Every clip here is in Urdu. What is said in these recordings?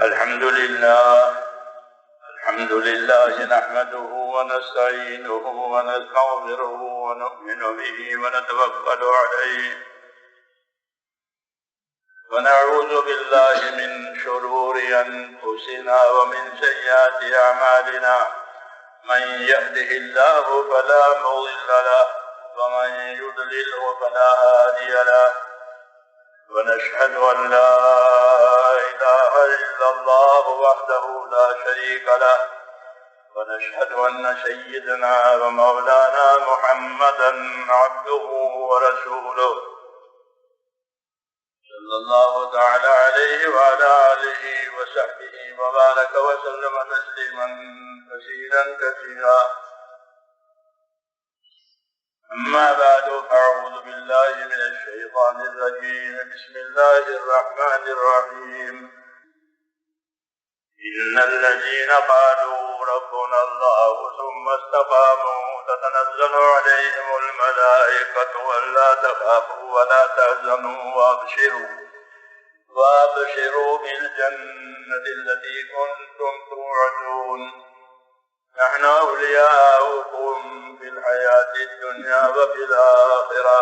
الحمد لله نحمده ونستعينه ونستغفره ونؤمن به ونتوكل عليه ونعوذ بالله من شرور أنفسنا ومن سيئات أعمالنا من يهده الله فلا مضل له ومن يضلله فلا هادي له ونشهد أن لا إله إلا الله وحده لا شريك له ونشهد أن سيدنا ومولانا محمدا عبده ورسوله صلى الله تعالى عليه وعلى آله وصحبه وبارك وسلم تسليما كثيرا أما بعد فأعوذ بالله من الشيطان الرجيم بسم الله الرحمن الرحيم إن الذين قالوا ربنا الله ثم استقاموا تتنزل عليهم الملائكة ألا تخافوا ولا تحزنوا وابشروا بالجنة التي كنتم توعدون نحن أولياؤكم في الحياة الدنيا وفي الآخرة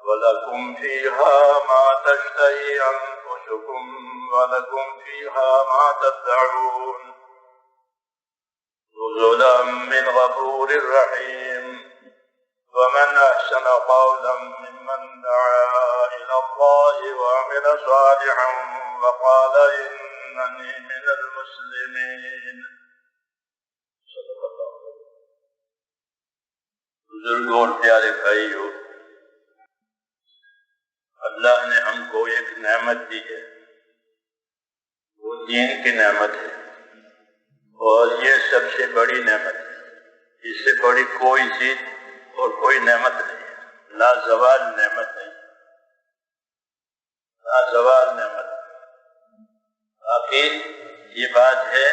ولكم فيها ما تشتهي أنفسكم ولكم فيها ما تدعون نزلا من غفور رحيم ومن أحسن قولا ممن دعا إلى الله وعمل صالحا وقال إنني من المسلمين. بزرگوں اور پیارے بھائیوں، اللہ نے ہم کو ایک نعمت دی ہے، وہ دین کی نعمت ہے، اور یہ سب سے بڑی نعمت ہے، اس سے بڑی کوئی چیز اور کوئی نعمت نہیں ہے، لازوال نعمت نہیں، لازوال نعمت. باقی یہ بات ہے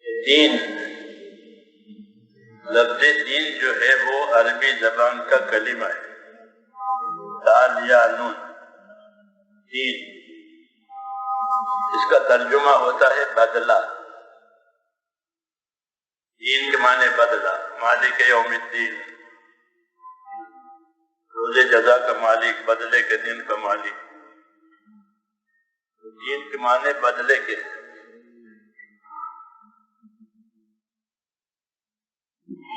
کہ دین، لفظ دین جو ہے وہ عربی زبان کا کلمہ ہے، دال یا نون، دین. اس کا ترجمہ ہوتا ہے بدلہ. دین کے معنی بدلہ، مالک یوم الدین، روز جزا کا مالک، بدلے کے دن کا مالک. دین کے معنی بدلے کے.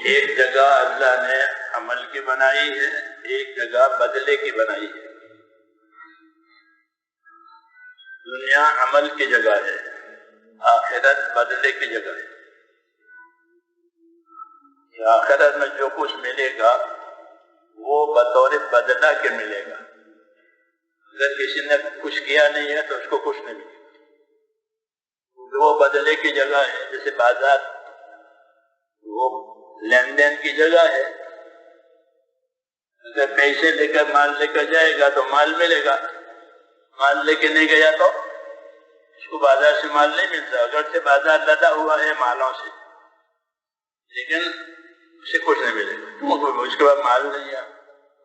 ایک جگہ اللہ نے عمل کی بنائی ہے، ایک جگہ بدلے کی بنائی ہے. دنیا عمل کی جگہ ہے، آخرت بدلے کی جگہ ہے. آخرت میں جو کچھ ملے گا وہ بطور بدلہ کے ملے گا. اگر کسی نے کچھ کیا نہیں ہے تو اس کو کچھ نہیں ملے گا، وہ بدلے کی جگہ ہے. جیسے بازار وہ لین دین کی جگہ ہے، اگر پیسے لے کر مال لے کر جائے گا تو مال ملے گا، مال لے کے نہیں گیا تو اس کو بازار سے مال نہیں ملتا. اگرچہ بازار لدا ہوا ہے مالوں سے، لیکن اسے کچھ نہیں ملے گا، اس کے بعد مال نہیں ہے.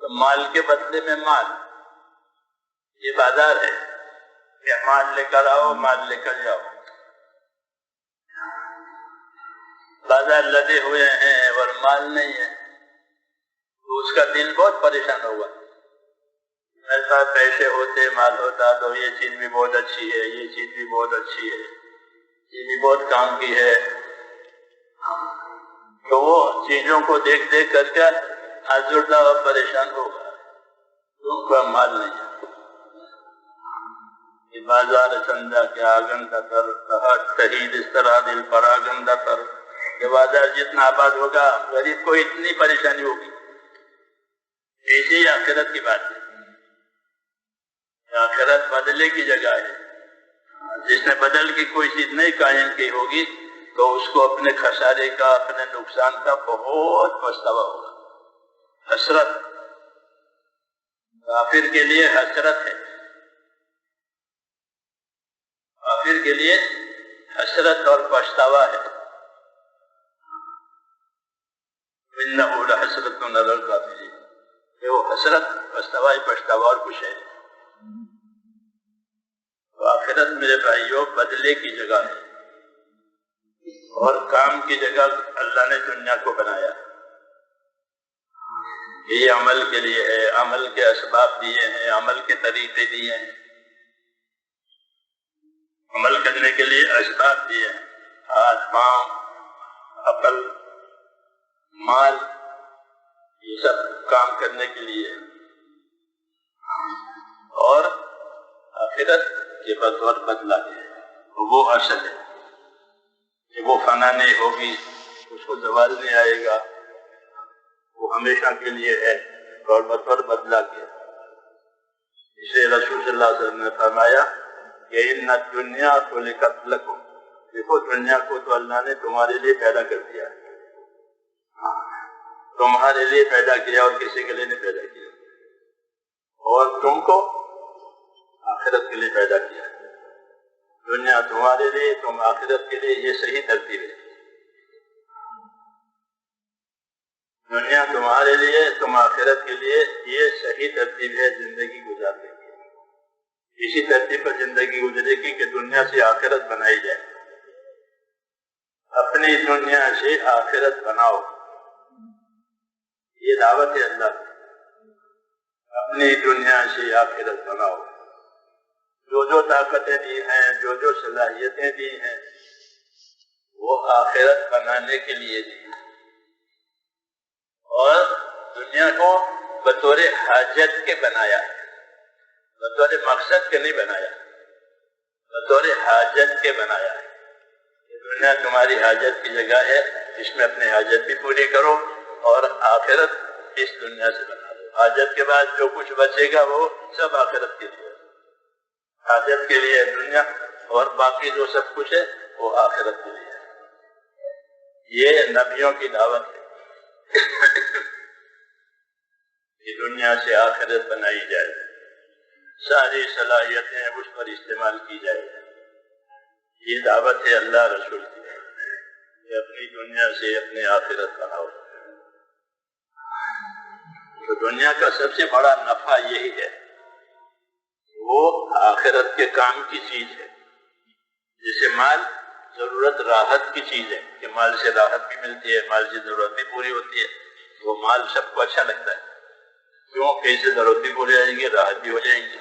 تو مال کے بدلے میں مال، یہ بازار ہے کہ مال لے کر آؤ، مال لے کر جاؤ. بازار لدے ہوئے ہیں اور مال نہیں ہے تو اس کا دل بہت پریشان ہوگا. میرے پاس پیسے ہوتے، مال ہوتا تو یہ چیز بھی بہت اچھی ہے، یہ چیز بھی بہت اچھی ہے، یہ بھی بہت کام کی ہے. تو وہ چیزوں کو دیکھ دیکھ کر کے آزردہ اور پریشان ہوگا، کیونکہ مال نہیں ہے. بازار چندہ کیا گندہ تر شہید اس طرح دل پر گندہ تر. یہ بازار جتنا آباد ہوگا غریب کو اتنی پریشانی ہوگی. ایسی ہی آخرت کی بات ہے. آخرت بدلے کی جگہ ہے. جس نے بدل کی کوئی چیز نہیں قائم کی ہوگی تو اس کو اپنے خسارے کا، اپنے نقصان کا بہت پچھتاوا ہوگا. حسرت کافر کے لیے حسرت ہے، کافر کے لیے حسرت اور پچھتاوا ہے. إِنَّهُ لَحَسْرَةٌ عَلَى الْكَافِرِينَ، کہ وہ حسرت، پچھتاوا اور کچھ ہے. تو آخرت میرے بھائیوں بدلے کی جگہ ہے اور کام کی جگہ اللہ نے دنیا کو بنایا. یہ عمل کے لیے ہے، عمل کے اسباب دیے ہیں، عمل کے طریقے دیے ہیں، عمل کرنے کے لیے اسباب دیے ہیں، ہاتھ پاؤں عقل مال، یہ سب کام کرنے کے لیے. اور آخرت کے بطور بدلا ہے، وہ اصل ہے کہ وہ فنا نہیں ہوگی، اس کو زوال نہیں آئے گا، وہ ہمیشہ کے لیے ہے اور بطور بدلا کے. اسے رسول صلی اللہ علیہ وسلم نے فرمایا کہ ان الدنیا خلقت لکم، دیکھو دنیا کو تو اللہ نے تمہارے لیے پیدا کر دیا ہے، تمہارے لیے پیدا کیا اور کسی کے لیے نہیں پیدا کیا، اور تم کو آخرت کے لیے پیدا کیا ہے. دنیا تمہارے لیے، تم آخرت کے لیے، یہ صحیح ترتیب ہے. دنیا تمہارے لیے، تم آخرت کے لیے، یہ صحیح ترتیب ہے زندگی گزارنے کی. اسی ترتیب پر زندگی گزرے گی کہ دنیا سے آخرت بنائی جائے. اپنی دنیا سے آخرت بناؤ، یہ دعوت ہے اللہ کی. اپنی دنیا سے آخرت بناؤ. جو طاقتیں دی ہیں، جو صلاحیتیں دی ہیں، وہ آخرت بنانے کے لیے دی ہیں. اور دنیا کو بطور حاجت کے بنایا ہے، بطور مقصد کے نہیں بنایا، بطور حاجت کے بنایا ہے. دنیا تمہاری حاجت کی جگہ ہے، اس میں اپنی حاجت بھی پوری کرو اور آخرت اس دنیا سے بنا دو. حاجت کے بعد جو کچھ بچے گا وہ سب آخرت کے لیے، حاجت کے لیے دنیا، اور باقی جو سب کچھ ہے وہ آخرت کے لیے. یہ نبیوں کی دعوت ہے کہ دنیا سے آخرت بنائی جائے، ساری صلاحیتیں اس پر استعمال کی جائے. یہ دعوت ہے اللہ رسول کی کہ اپنی دنیا سے اپنی آخرت بناؤ. تو دنیا کا سب سے بڑا نفع یہی ہے، وہ آخرت کے کام کی چیز ہے. جیسے مال ضرورت راحت کی چیز ہے کہ مال سے راحت بھی ملتی ہے، مال سے ضرورت بھی پوری ہوتی ہے، وہ مال سب کو اچھا لگتا ہے. کیوں کہ اس سے ضرورت بھی پوری ہو جائے گی، راحت بھی ہو جائے گی.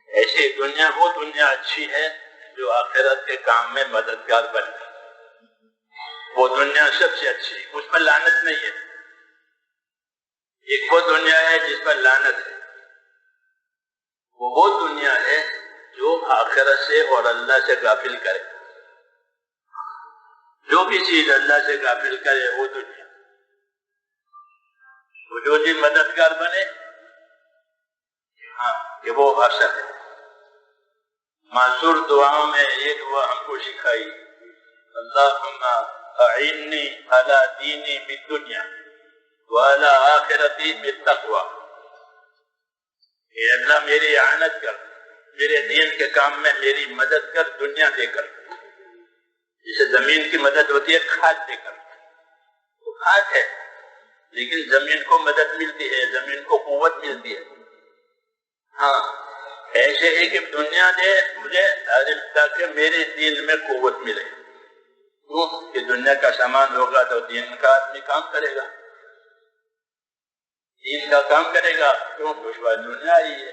ایسے دنیا، وہ دنیا اچھی ہے جو آخرت کے کام میں مددگار بنے. وہ دنیا سب سے اچھی، اس پر لعنت نہیں ہے. ایک وہ دنیا ہے جس پر لعنت ہے، وہ دنیا ہے جو آخرت سے اور اللہ سے غافل کرے. جو بھی چیز اللہ سے غافل کرے وہ دنیا، وہ جو چیز مددگار بنے، ہاں کہ وہ اثر ہے. معذور دعاؤں میں ایک دعا ہم کو سکھائی، اللہم اعنی علی دینی بالدنیا وعلی آخرتی بالتقوی. اے اللہ میری اعانت کر، میرے دین کے کام میں میری مدد کر، دنیا دے کر. جسے زمین کی مدد ہوتی ہے کھاد دے کر، تو کھاد ہے لیکن زمین کو مدد ملتی ہے، زمین کو قوت ملتی ہے. ہاں ایسے ہی کہ دنیا دے مجھے تاکہ میرے دین میں قوت ملے. کیوں کہ دنیا کا سامان ہوگا تو دین کا آدمی کام کرے گا، دین کا کام کرے گا. کیوں کہ اس کے بعد دنیا آئی ہے،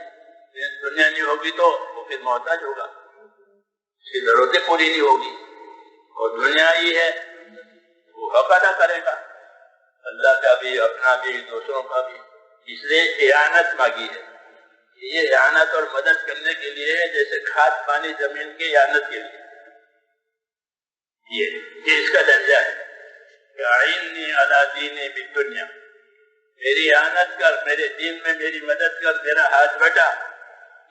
دنیا نہیں ہوگی تو وہ پھر محتاج ہوگا، اس کی ضرورتیں پوری نہیں ہوگی. اور دنیا آئی ہے وہ حق ادا کرے گا، اللہ کا بھی، اپنا بھی، دوسروں کا بھی. اس لیے اعانت مانگی ہے. یہ اعانت اور مدد کرنے کے لیے ہے، جیسے کھاد پانی زمین کی اعانت کے لیے. یہ اس کا درجہ ہے. اعنی علی دینی بالدنیا، میری اعانت کر، میرے دین میں میری مدد کر، میرا ہاتھ بٹا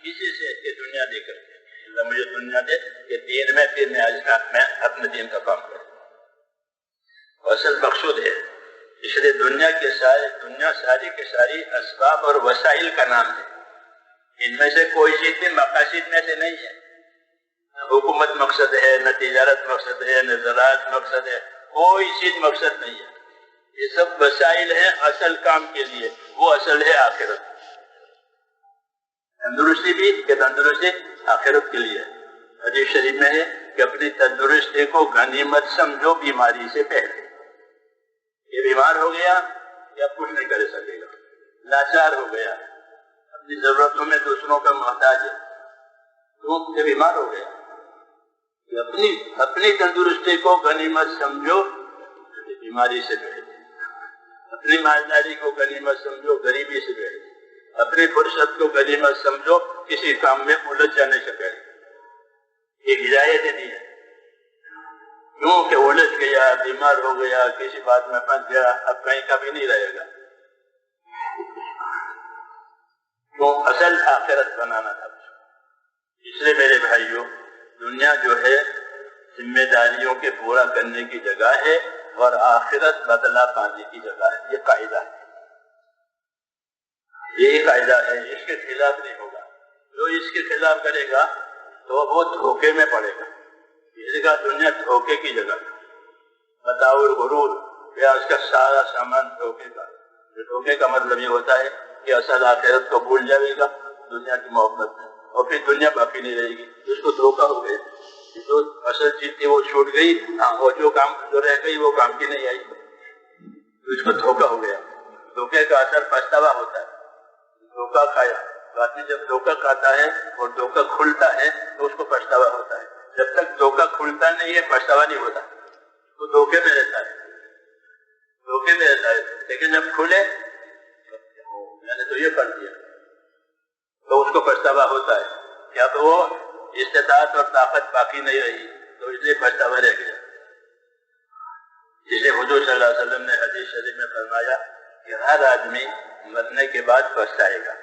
کسی سے کہ دنیا دے کر کے اللہ مجھے دنیا دے کہ دین میں پھر میں اپنے دین کا کام کروں. اصل مقصود ہے. اس لیے دنیا ساری کے ساری اسباب اور وسائل کا نام ہے. ان میں سے کوئی چیز بھی مقاصد میں سے نہیں ہے. حکومت مقصد ہے، نہ تجارت مقصد ہے، نہ زراعت مقصد ہے، کوئی چیز مقصد نہیں ہے. یہ سب وسائل ہیں اصل کام کے لیے. وہ اصل ہے آخرت. تندرستی بھی کہ تندرستی آخرت کے لیے. حدیث شریف میں ہے کہ اپنی تندرستی کو غنیمت سمجھو بیماری سے پہلے. یہ بیمار ہو گیا یا کچھ نہیں کر سکے گا, لاچار ہو گیا, اپنی ضرورتوں میں دوسروں کا محتاج ہے, تو یہ بیمار ہو گیا. اپنی تندرستی کو غنیمت سمجھو بیماری سے پہلے, اپنی مالداری کو غنیمت سمجھو غریبی سے پہلے, اپنی فرصت کو غنیمت سمجھو کسی کام میں الجھ جانے سے پہلے. یہ ہدایت دی ہے. کیوں کہ الجھ گیا, بیمار ہو گیا, کسی بات میں پھنس گیا, اب کہیں کا بھی نہیں رہے گا. تو اصل آخرت بنانا تھا. اس لیے میرے بھائیوں, دنیا جو ہے ذمہ داریوں کے پورا کرنے کی جگہ ہے اور آخرت بدلہ پانے کی جگہ ہے. یہ قاعدہ ہے, یہ قاعدہ ہے, اس کے خلاف نہیں ہوگا. جو اس کے خلاف کرے گا تو وہ دھوکے میں پڑے گا. اس جگہ دنیا دھوکے کی جگہ, بطاور غرور, یا اس کا سارا سامان دھوکے کا. دھوکے کا مطلب یہ ہوتا ہے کہ اصل آخرت کو بھول جائے گا دنیا کی محبت میں, اور پھر دنیا باقی نہیں رہے گی. اس کو دھوکہ ہو گیا, جو اصل چیز تھی وہ چھوٹ گئی, اور جو رہ گئی وہ کام کی نہیں آئی, اس کو دھوکہ ہو گیا. دھوکے کا اثر پچھتاوا ہوتا ہے. دھوکہ کھایا تو آدمی جب دھوکہ کھاتا ہے اور دھوکہ کھلتا ہے تو اس کو پچھتاوا ہوتا ہے. جب تک دھوکہ کھلتا نہیں ہے پچھتاوا نہیں ہوتا, تو دھوکے میں رہتا ہے, دھوکے میں رہتا ہے. لیکن جب کھلے میں نے تو یہ کر دیا تو اس کو پچھتاوا ہوتا ہے کہ اب وہ استطاعت اور طاقت باقی نہیں رہی, تو اس لیے پچھتاوا رہ گیا. اس لیے حضور صلی اللہ علیہ وسلم نے حدیث شریف میں فرمایا کہ ہر آدمی مرنے کے بعد پچھتائے گا.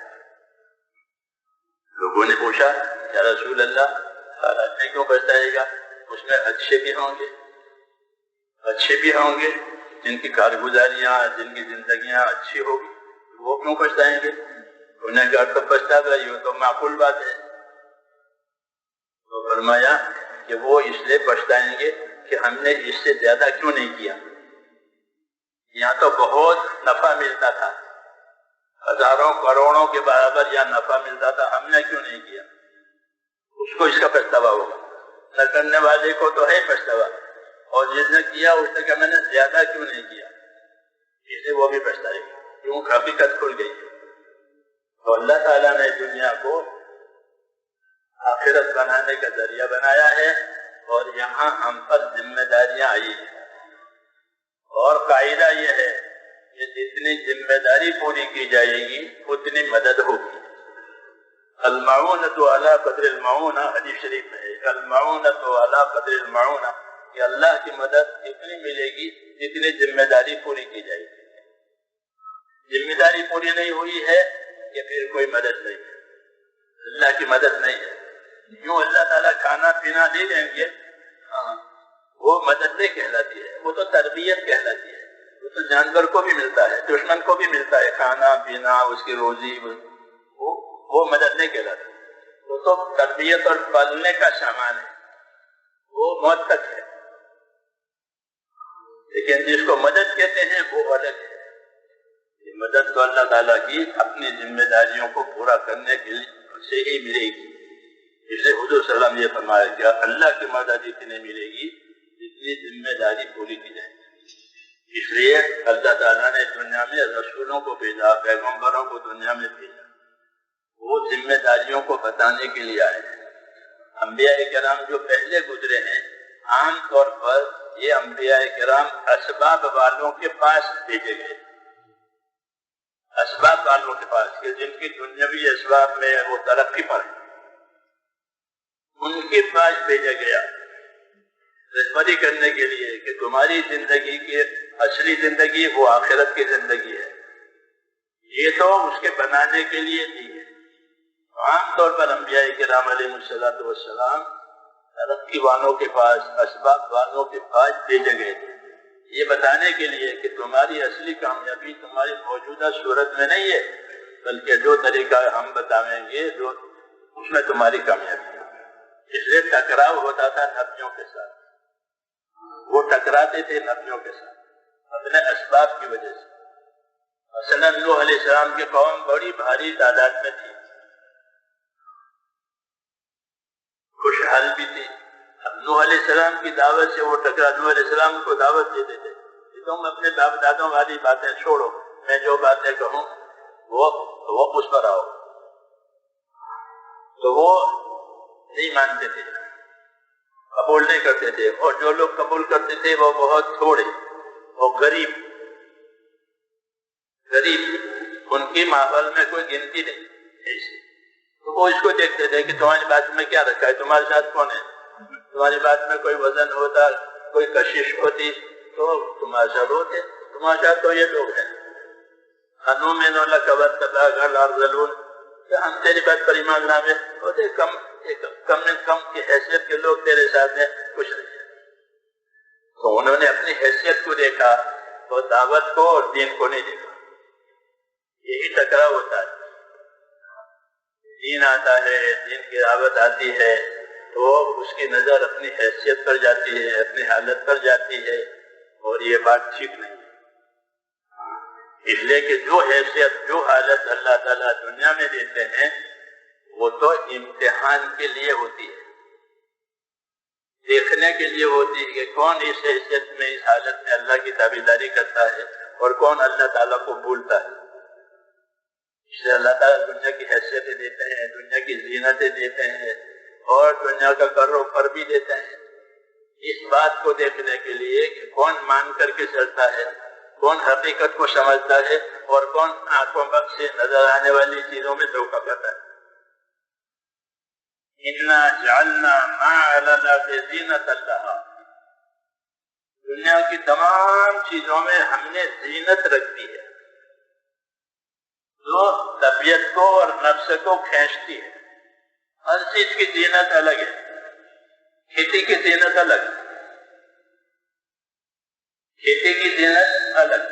لوگوں نے پوچھا یا رسول اللہ, ہر آدمی کیوں پچھتائے گا؟ اس میں اچھے بھی ہوں گے جن کی کارگزاریاں, جن کی زندگیاں اچھی ہوگی, وہ کیوں پچھتائیں گے؟ گنہگار تو پچھتا گا, یہ تو معقول بات ہے. تو فرمایا کہ وہ اس لیے پچھتائیں گے کہ ہم نے اس سے زیادہ کیوں نہیں کیا. یہاں تو بہت نفع ملتا تھا, ہزاروں کروڑوں کے برابر یا نفع ملتا تھا, ہم نے کیوں نہیں کیا؟ اس کو اس کا پچھتاوا ہوگا. نہ کرنے والے کو تو ہے پچھتاوا, اور جس نے کیا اس نے کہا میں نے زیادہ کیوں نہیں کیا, اس لیے وہ بھی پچھتائے گا. کیوں؟ حقیقت کھل گئی. تو اللہ تعالیٰ نے دنیا کو آخرت بنانے کا ذریعہ بنایا ہے, اور یہاں ہم پر ذمہ داریاں آئی ہیں. اور قاعدہ یہ ہے کہ جتنی ذمہ داری پوری کی جائے گی اتنی مدد ہوگی. المعونۃ علی قدر المعونہ, حدیث شریف میں ہے المعونۃ علی قدر المعونہ, کہ اللہ کی مدد اتنی ملے گی جتنی ذمہ داری پوری کی جائے گی. ذمہ داری پوری نہیں ہوئی ہے کہ پھر کوئی مدد نہیں ہے, اللہ کی مدد نہیں ہے. یوں اللہ تعالیٰ کھانا پینا دے دیں گے, وہ مدد نہیں کہلاتی ہے, وہ تو تربیت کہلاتی ہے. وہ تو جانور کو بھی ملتا ہے, دشمن کو بھی ملتا ہے, کھانا پینا, اس کی روزی, وہ مدد نہیں کہلاتی. وہ تو تربیت اور پالنے کا سامان ہے, وہ موت تک ہے. لیکن جس کو مدد کہتے ہیں وہ الگ ہے. یہ مدد تو اللہ تعالیٰ کی اپنی ذمہ داریوں کو پورا کرنے کے لیے سے ہی ملے گی. اس لیے حضور صلی اللہ علیہ وسلم یہ فرمایا کہ اللہ کی مدد اتنی ملے گی جتنی ذمہ داری پوری کی جائے گی. اس لیے اللہ تعالیٰ نے دنیا میں رسولوں کو بھیجا, پیغمبروں کو دنیا میں بھیجا. وہ ذمہ داریوں کو بتانے کے لیے آئے ہیں. انبیاء کرام جو پہلے گزرے ہیں, عام طور پر یہ انبیاء کرام اسباب والوں کے پاس بھیجے گئے. اسباب والوں کے پاس, کہ جن کی دنیاوی اسباب میں وہ ترقی پر ہے, ان کے پاس بھیجا گیا رہبری کرنے کے لیے کہ تمہاری زندگی کی اصلی زندگی وہ آخرت کی زندگی ہے. یہ تو اس کے بنانے کے لیے دی ہے. عام طور پر انبیاء کرام علیہ السلام ترقی والوں کے پاس, اسباب والوں کے پاس بھیجے گئے تھے, یہ بتانے کے لیے کہ تمہاری اصلی کامیابی تمہاری موجودہ صورت میں نہیں ہے, بلکہ جو طریقہ ہم بتائیں گے جو اس میں تمہاری کامیابی ہے. اس لیے ٹکراؤ ہوتا تھا نبیوں کے ساتھ, وہ ٹکراتے تھے نبیوں کے ساتھ اپنے اسباب کی وجہ سے. مثلا نوح علیہ السلام کی قوم بڑی بھاری تعداد میں تھی, خوشحال بھی تھے. اب نوح علیہ السلام کی دعوت سے وہ ٹکرا. نوح علیہ السلام کو دعوت دیتے تھے کہ تم اپنے باپ دادوں والی باتیں چھوڑو, میں جو باتیں کہوں وہ اس پر آؤ. تو وہ نہیں مانتے تھے, قبول نہیں کرتے تھے, اور جو لوگ قبول کرتے تھے وہ بہت تھوڑے, وہ غریب, ان کی ماحول میں کوئی گنتی نہیں ایسی. تو وہ اس کو دیکھتے تھے کہ تمہاری بات میں کیا رکھا ہے, تمہارے ساتھ کون ہے, تمہاری بات میں کوئی وزن ہوتا, کوئی کشش ہوتی تو تمہارے ساتھ ہوتے, تمہارے ساتھ تو یہ لوگ ہیں. انومن لک واتبعک الارذلون, کہ ہم تیری بات پر ایمان لاوے, ہوتے کم کی حیثیت کے لوگ تیرے ساتھ ہیں, کچھ نہیں. تو انہوں نے اپنی حیثیت کو دیکھا اور دعوت کو اور دین کو نہیں دیکھا. یہی ٹکراؤ ہوتا ہے. دین آتا ہے, دین کی دعوت آتی ہے تو اس کی نظر اپنی حیثیت پر جاتی ہے, اپنی حالت پر جاتی ہے, اور یہ بات ٹھیک نہیں. اس لیے کہ جو حیثیت, جو حالت اللہ تعالیٰ دنیا میں دیتے ہیں وہ تو امتحان کے لیے ہوتی ہے, دیکھنے کے لیے ہوتی ہے کہ کون اس حیثیت میں, اس حالت میں اللہ کی تابعداری کرتا ہے اور کون اللہ تعالیٰ کو بھولتا ہے. اس لیے اللہ تعالیٰ دنیا کی حیثیتیں دیتے ہیں, دنیا کی زینتیں دیتے ہیں, اور دنیا کا کر و فر بھی دیتے ہیں, اس بات کو دیکھنے کے لیے کہ کون مان کر کے چلتا ہے, کون حقیقت کو سمجھتا ہے, اور کون آنکھوں سے نظر آنے والی چیزوں میں دھوکہ کرتا ہے. اِنَّا جَعَلْنَا مَا عَلَى الْأَرْضِ زِینَةً لَهَا, دنیا کی تمام چیزوں میں ہم نے زینت رکھ دی ہے جو طبیعت کو اور نفس کو کھینچتی ہے. ہر چیز کی زینت الگ ہے. کھیتی کی زینت الگ, کھیتی کی زینت الگ,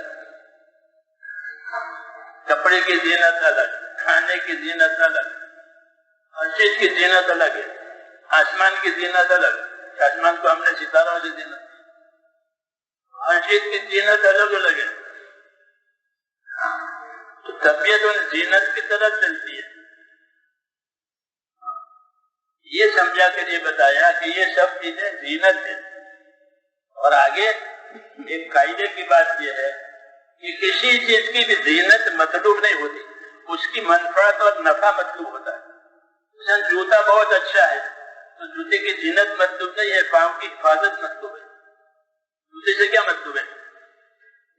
کپڑے کی زینت الگ, کھانے کی زینت الگ, ہر چیز کی زینت الگ ہے. آسمان کی زینت الگ, آسمان کو ہم نے ستاروں سے زینت, ہر چیز کی زینت الگ الگ ہے. تو طبیعت ان زینت کی طرف چلتی ہے. یہ سمجھا کر یہ بتایا کہ یہ سب چیزیں زینت ہیں. اور آگے ایک قاعدے کی بات یہ ہے کہ کسی چیز کی بھی زینت مطلوب نہیں ہوتی, اس کی منفعت اور نفع مطلوب ہوتا ہے. مثلا جوتا بہت اچھا ہے تو جوتے کی زینت مطلوب نہیں ہے, پاؤں کی حفاظت مطلوب ہے. جوتے سے کیا مطلوب ہے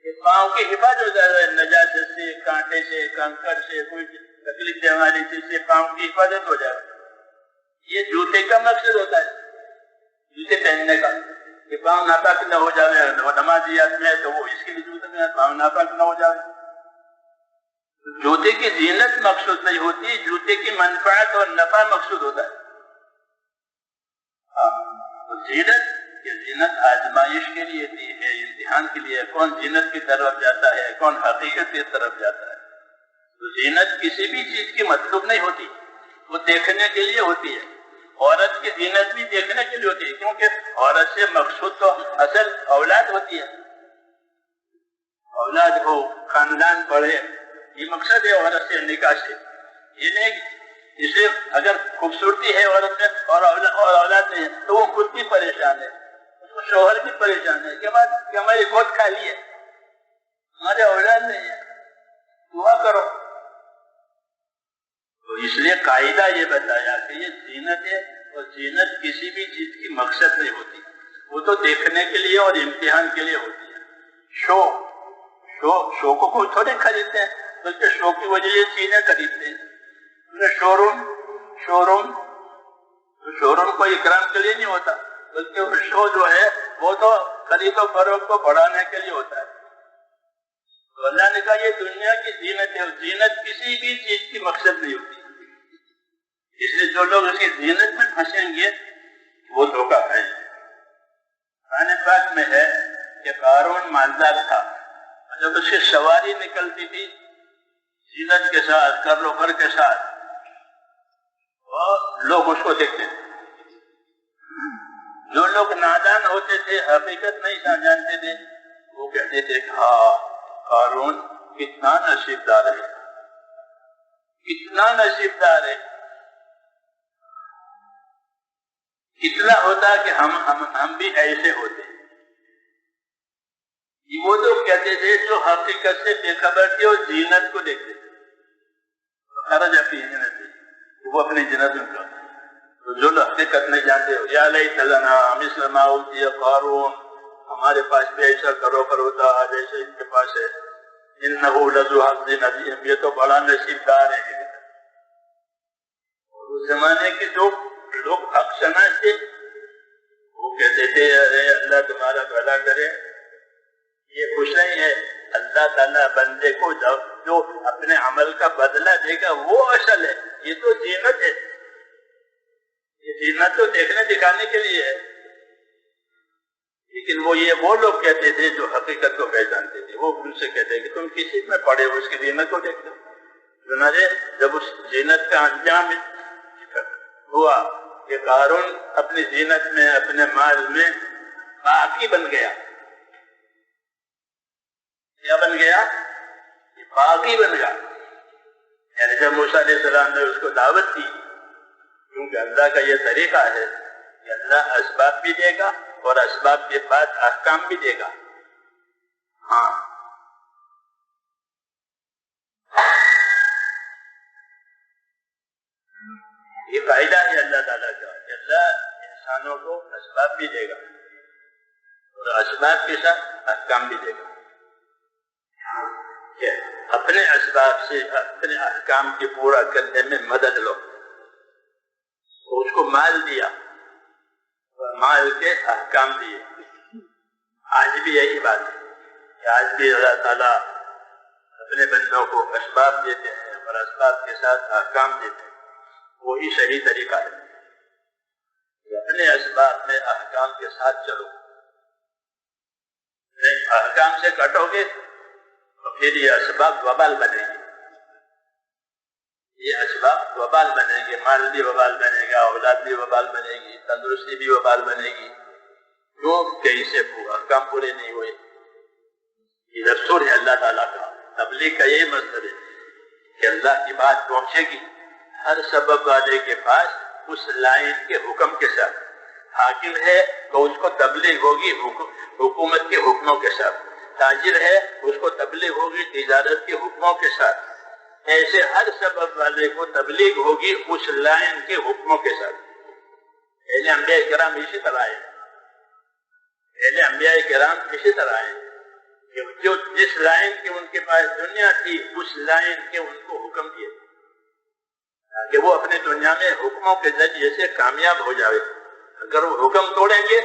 کہ پاؤں کی حفاظت ہے, نجاست سے, کانٹے سے, کنکر سے, کوئی تکلیف دینے والی چیز سے پاؤں کی حفاظت ہو جائے. یہ جوتے کا مقصد ہوتا ہے, جوتے پہننے کا, کہ پاؤں ناپاک نہ ہو جائے. نمازیات میں تو وہ اس کے لیے جوتے میں پاؤں ناپاک نہ ہو جائے. جوتے کی زینت مقصود نہیں ہوتی, جوتے کی منفعت اور نفع مقصود ہوتا ہے. زینت آزمائش کے لیے دی ہے, امتحان کے لیے. کون زینت کی طرف جاتا ہے, کون حقیقت کی طرف جاتا ہے. تو زینت کسی بھی چیز کی مطلوب نہیں ہوتی, وہ دیکھنے کے لیے ہوتی ہے. عورت کی زینت بھی دیکھنے کے لیے ہوتی ہے, کیونکہ عورت سے مقصود تو اصل اولاد ہوتی ہے. اولاد ہو, خاندان بڑھے, یہ مقصد ہے عورت سے نکاح سے. یہ نہیں اس لیے اگر خوبصورتی ہے عورت میں اور اولاد نہیں ہے تو وہ خود بھی پریشان ہے, اس کو شوہر بھی پریشان ہے کہ ہماری گود خالی ہے, ہمارے اولاد نہیں ہے, دعا کرو. تو اس لیے قاعدہ یہ بتایا کہ یہ زینت ہے, اور زینت کسی بھی چیز کی مقصد نہیں ہوتی, وہ تو دیکھنے کے لیے اور امتحان کے لیے ہوتی ہے. شو کو کوئی تھوڑے خریدتے ہیں, بلکہ شو کی وجہ یہ چیزیں خریدتے ہیں. شوروم کوئی اکرام کے لیے نہیں ہوتا, بلکہ وہ شو جو ہے وہ تو خرید و فروخت کو بڑھانے کے لیے ہوتا ہے. تو اللہ نے کہا یہ دنیا کی زینت ہے, زینت کسی بھی چیز کی مقصد نہیں ہوتی. اس لیے جو لوگ اس کی زینت میں پھنسیں گے وہ دھوکہ کھائیں گے. قرآن پاک میں ہے کہ قارون مالدار تھا, جب اس کی سواری نکلتی تھی زینت کے ساتھ, کر و فر کے ساتھ, اور لوگ اس کو دیکھتے تھے. جو لوگ نادان ہوتے تھے, حقیقت نہیں جانتے تھے, وہ کہتے تھے ہاں قارون کتنا نصیبدار ہے, کتنا نصیبدار ہے. اتنا ہوتا کہ ہم بھی ایسے ہوتے. وہ لوگ کہتے تھے جو حقیقت سے بے خبر تھے اور زینت کو دیکھتے تھے. خرج اپنی زینت تھی، وہ اپنی زینت ان کا. تو جو لوگ حقیقت نہیں جانتے ہو، یا لیت لنا مثل ما اوتی قارون، ہمارے پاس بھی ایسا کرو پر ہوتا جیسے ان کے پاس ہے. انہ لذو حظ عظیم، یہ تو بڑا نصیب دار ہے. اس زمانے کے لوگ حق شناس تھے، وہ کہتے تھے ارے اللہ تمہارا بھلا کرے، یہ خوش نہیں ہے. اللہ تعالیٰ بندے کو جو اپنے عمل کا بدلہ دے گا وہ اصل ہے. یہ تو زینت ہے، یہ زینت تو دیکھنے دکھانے کے لیے ہے. لیکن وہ لوگ کہتے تھے جو حقیقت کو پہچانتے تھے، وہ ان سے کہتے کہ تم کسی میں پڑے ہو اس کی زینت کو دیکھ لو. چنانچہ جب اس زینت کا انجام ہوا کہ قارون اپنی زینت میں اپنے مال میں باغی بن گیا. کیا بن گیا؟ باغی بن گیا. یعنی جب موسیٰ علیہ السلام نے اس کو دعوت دی، کیونکہ اللہ کا یہ طریقہ ہے کہ اللہ اسباب بھی دے گا اور اسباب کے بعد احکام بھی دے گا. ہاں یہ فائدہ ہے اللہ تعالیٰ کا کہ اللہ انسانوں کو اسباب بھی دے گا اور اسباب کے ساتھ احکام بھی دے گا. اپنے اسباب سے اپنے احکام کے پورا کرنے میں مدد لو. اس کو مال دیا اور مال کے احکام دیے. آج بھی یہی بات ہے کہ آج بھی اللہ تعالیٰ اپنے بندوں کو اسباب دیتے ہیں اور اسباب کے ساتھ احکام دیتے ہیں. وہی صحیح طریقہ ہے. اپنے اسباب میں احکام کے ساتھ چلو. احکام سے کٹو گے تو پھر یہ اسباب وبال بنے گے. یہ اسباب وبال بنے گے. مال بھی وبال بنے گا، اولاد بھی وبال بنے گی، تندرستی بھی وبال بنے گی. کیوں کہ اسے احکام پورے نہیں ہوئے. یہ دستور ہے اللہ تعالیٰ کا. تبلیغ کا یہی مقصد ہے کہ اللہ کی بات پہنچے گی ہر سبب والے کے پاس اس لائن کے حکم کے ساتھ. حاکم ہے تو اس کو تبلیغ ہوگی حکومت کے حکموں کے ساتھ. تاجر ہے اس کو تبلیغ ہوگی تجارت کے حکموں کے ساتھ. ایسے ہر سبب والے کو تبلیغ ہوگی اس لائن کے حکموں کے ساتھ. پہلے انبیاء کرام اسی طرح آئے. پہلے انبیاء کرام اسی طرح آئے کہ جو جس لائن کے ان کے پاس دنیا تھی اس لائن کے ان کو حکم دیے کہ وہ اپنے دنیا میں حکموں کے ذریعے سے کامیاب ہو جائے. اگر وہ حکم توڑیں گے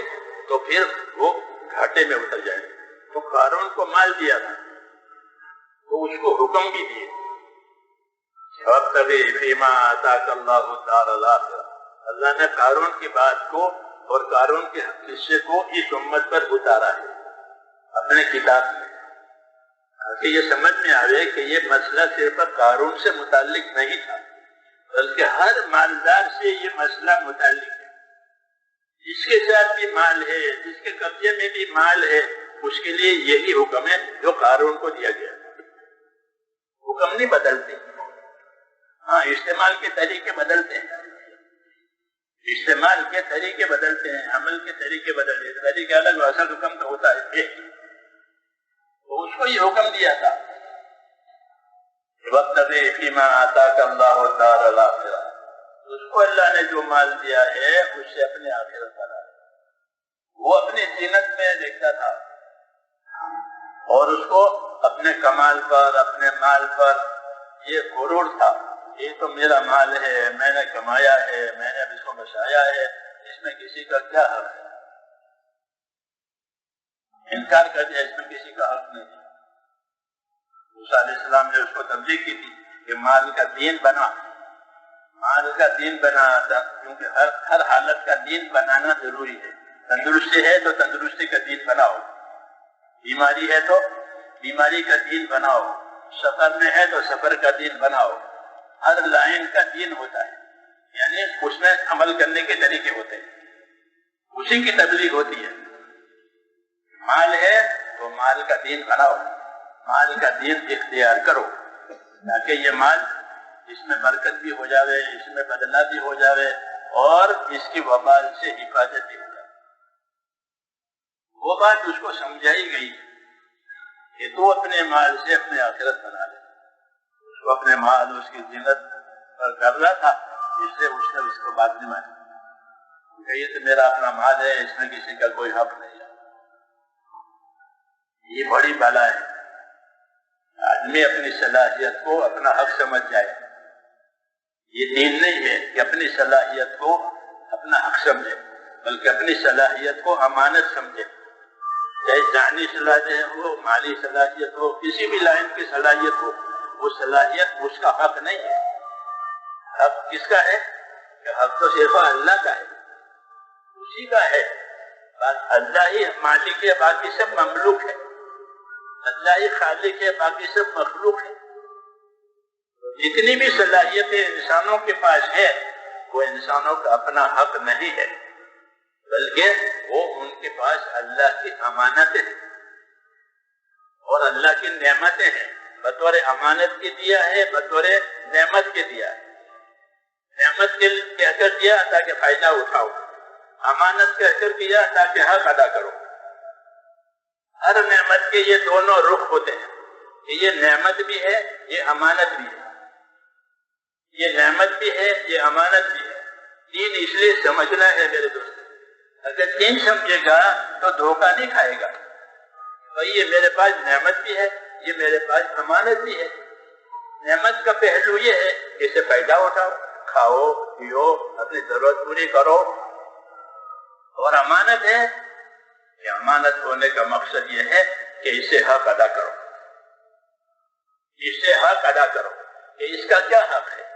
تو پھر وہ گھاٹے میں اتر جائیں گے. تو قارون کو مال دیا تھا تو اس کو حکم بھی دیے. وابتغ فیما آتاک اللہ الدار الآخرہ. اللہ نے قارون کی بات کو اور قارون کے حصے کو اس امت پر اتارا ہے اپنے کتاب میں، تاکہ یہ سمجھ میں آئے کہ یہ مسئلہ صرف قارون سے متعلق نہیں تھا بلکہ ہر مالدار سے یہ مسئلہ متعلق ہے. جس کے ساتھ بھی مال ہے، جس کے قبضے میں بھی مال ہے، اس کے لیے یہی حکم ہے جو قارون کو دیا گیا. حکم نہیں بدلتے، ہاں استعمال کے طریقے بدلتے ہیں. استعمال کے طریقے بدلتے ہیں، عمل کے طریقے بدلتے ہیں. طریقے الگ، اصل حکم تو ہوتا ہے ایک. تو اس کو یہ حکم دیا تھا وابتغ فیما آتاک اللہ الدار الآخرہ. اس کو اللہ نے جو مال دیا ہے اس سے اپنے آخرت بنا. وہ اپنی زینت میں دیکھتا تھا اور اس کو اپنے کمال پر اپنے مال پر یہ غرور تھا. یہ تو میرا مال ہے، میں نے کمایا ہے، میں نے اس کو بچایا ہے، اس میں کسی کا کیا حق ہے. انکار کر دیا، اس میں کسی کا حق نہیں. موسیٰ علیہ السلام نے اس کو تبلیغ کی تھی کہ مال کا دین بنا. مال کا دین بنانا تھا کیونکہ ہر حالت کا دین بنانا ضروری ہے. تندرستی ہے تو تندرستی کا دین بناؤ، بیماری ہے تو بیماری کا دین بناؤ، سفر میں ہے تو سفر کا دین بناؤ. ہر لائن کا دین ہوتا ہے، یعنی اس میں عمل کرنے کے طریقے ہوتے ہیں، اسی کی تبلیغ ہوتی ہے. مال ہے تو مال کا دین بناؤ، مال کا دین اختیار کرو تاکہ یہ مال اس میں برکت بھی ہو جاوے، اس میں بدلہ بھی ہو جاوے اور اس کی وبال سے حفاظت بھی ہو جائے۔ وہ بات اس کو سمجھائی گئی کہ تو اپنے مال سے اپنے آخرت بنا لے۔ اس کو اپنے مال اس کی زینت پر کر رہا تھا، اس لیے اس نے اس کو بات نہیں مانی کہ یہ تو میرا اپنا مال ہے، اس میں کسی کا کوئی حق نہیں ہے۔ یہ بڑی بلا ہے، آدمی اپنی صلاحیت کو اپنا حق سمجھ جائے۔ یہ دین نہیں ہے کہ اپنی صلاحیت کو اپنا حق سمجھے، بلکہ اپنی صلاحیت کو امانت سمجھے، چاہے ذہنی صلاحیت ہو، مالی صلاحیت ہو، کسی بھی لائن کی صلاحیت ہو، وہ صلاحیت اس کا حق نہیں ہے۔ حق کس کا ہے؟ کہ حق تو صرف اللہ کا ہے، اسی کا ہے۔ بس اللہ ہی مالک ہے، باقی سب مملوک ہے۔ اللہ ہی خالق ہے، باقی سب مخلوق ہے۔ جتنی بھی صلاحیتیں انسانوں کے پاس ہے وہ انسانوں کا اپنا حق نہیں ہے، بلکہ وہ ان کے پاس اللہ کی امانتیں ہیں اور اللہ کی نعمتیں ہیں۔ بطور امانت کے دیا ہے، بطور نعمت کے دیا ہے۔ نعمت کے کہہ کر دیا تاکہ فائدہ اٹھاؤ، امانت کہہ کر دیا تاکہ حق ادا کرو۔ ہر نعمت کے یہ دونوں رخ ہوتے ہیں کہ یہ نعمت بھی ہے، یہ امانت بھی ہے۔ یہ نعمت بھی ہے، یہ امانت بھی ہے۔ دین اس لیے سمجھنا ہے میرے دوست، اگر دین سمجھے گا تو دھوکہ نہیں کھائے گا۔ بھائی یہ میرے پاس نعمت بھی ہے، یہ میرے پاس امانت بھی ہے۔ نعمت کا پہلو یہ ہے کہ اسے فائدہ اٹھاؤ، کھاؤ پیو، اپنی ضرورت پوری کرو، اور امانت ہے کہ امانت ہونے کا مقصد یہ ہے کہ اسے حق ادا کرو، اسے حق ادا کرو کہ اس کا کیا حق ہے۔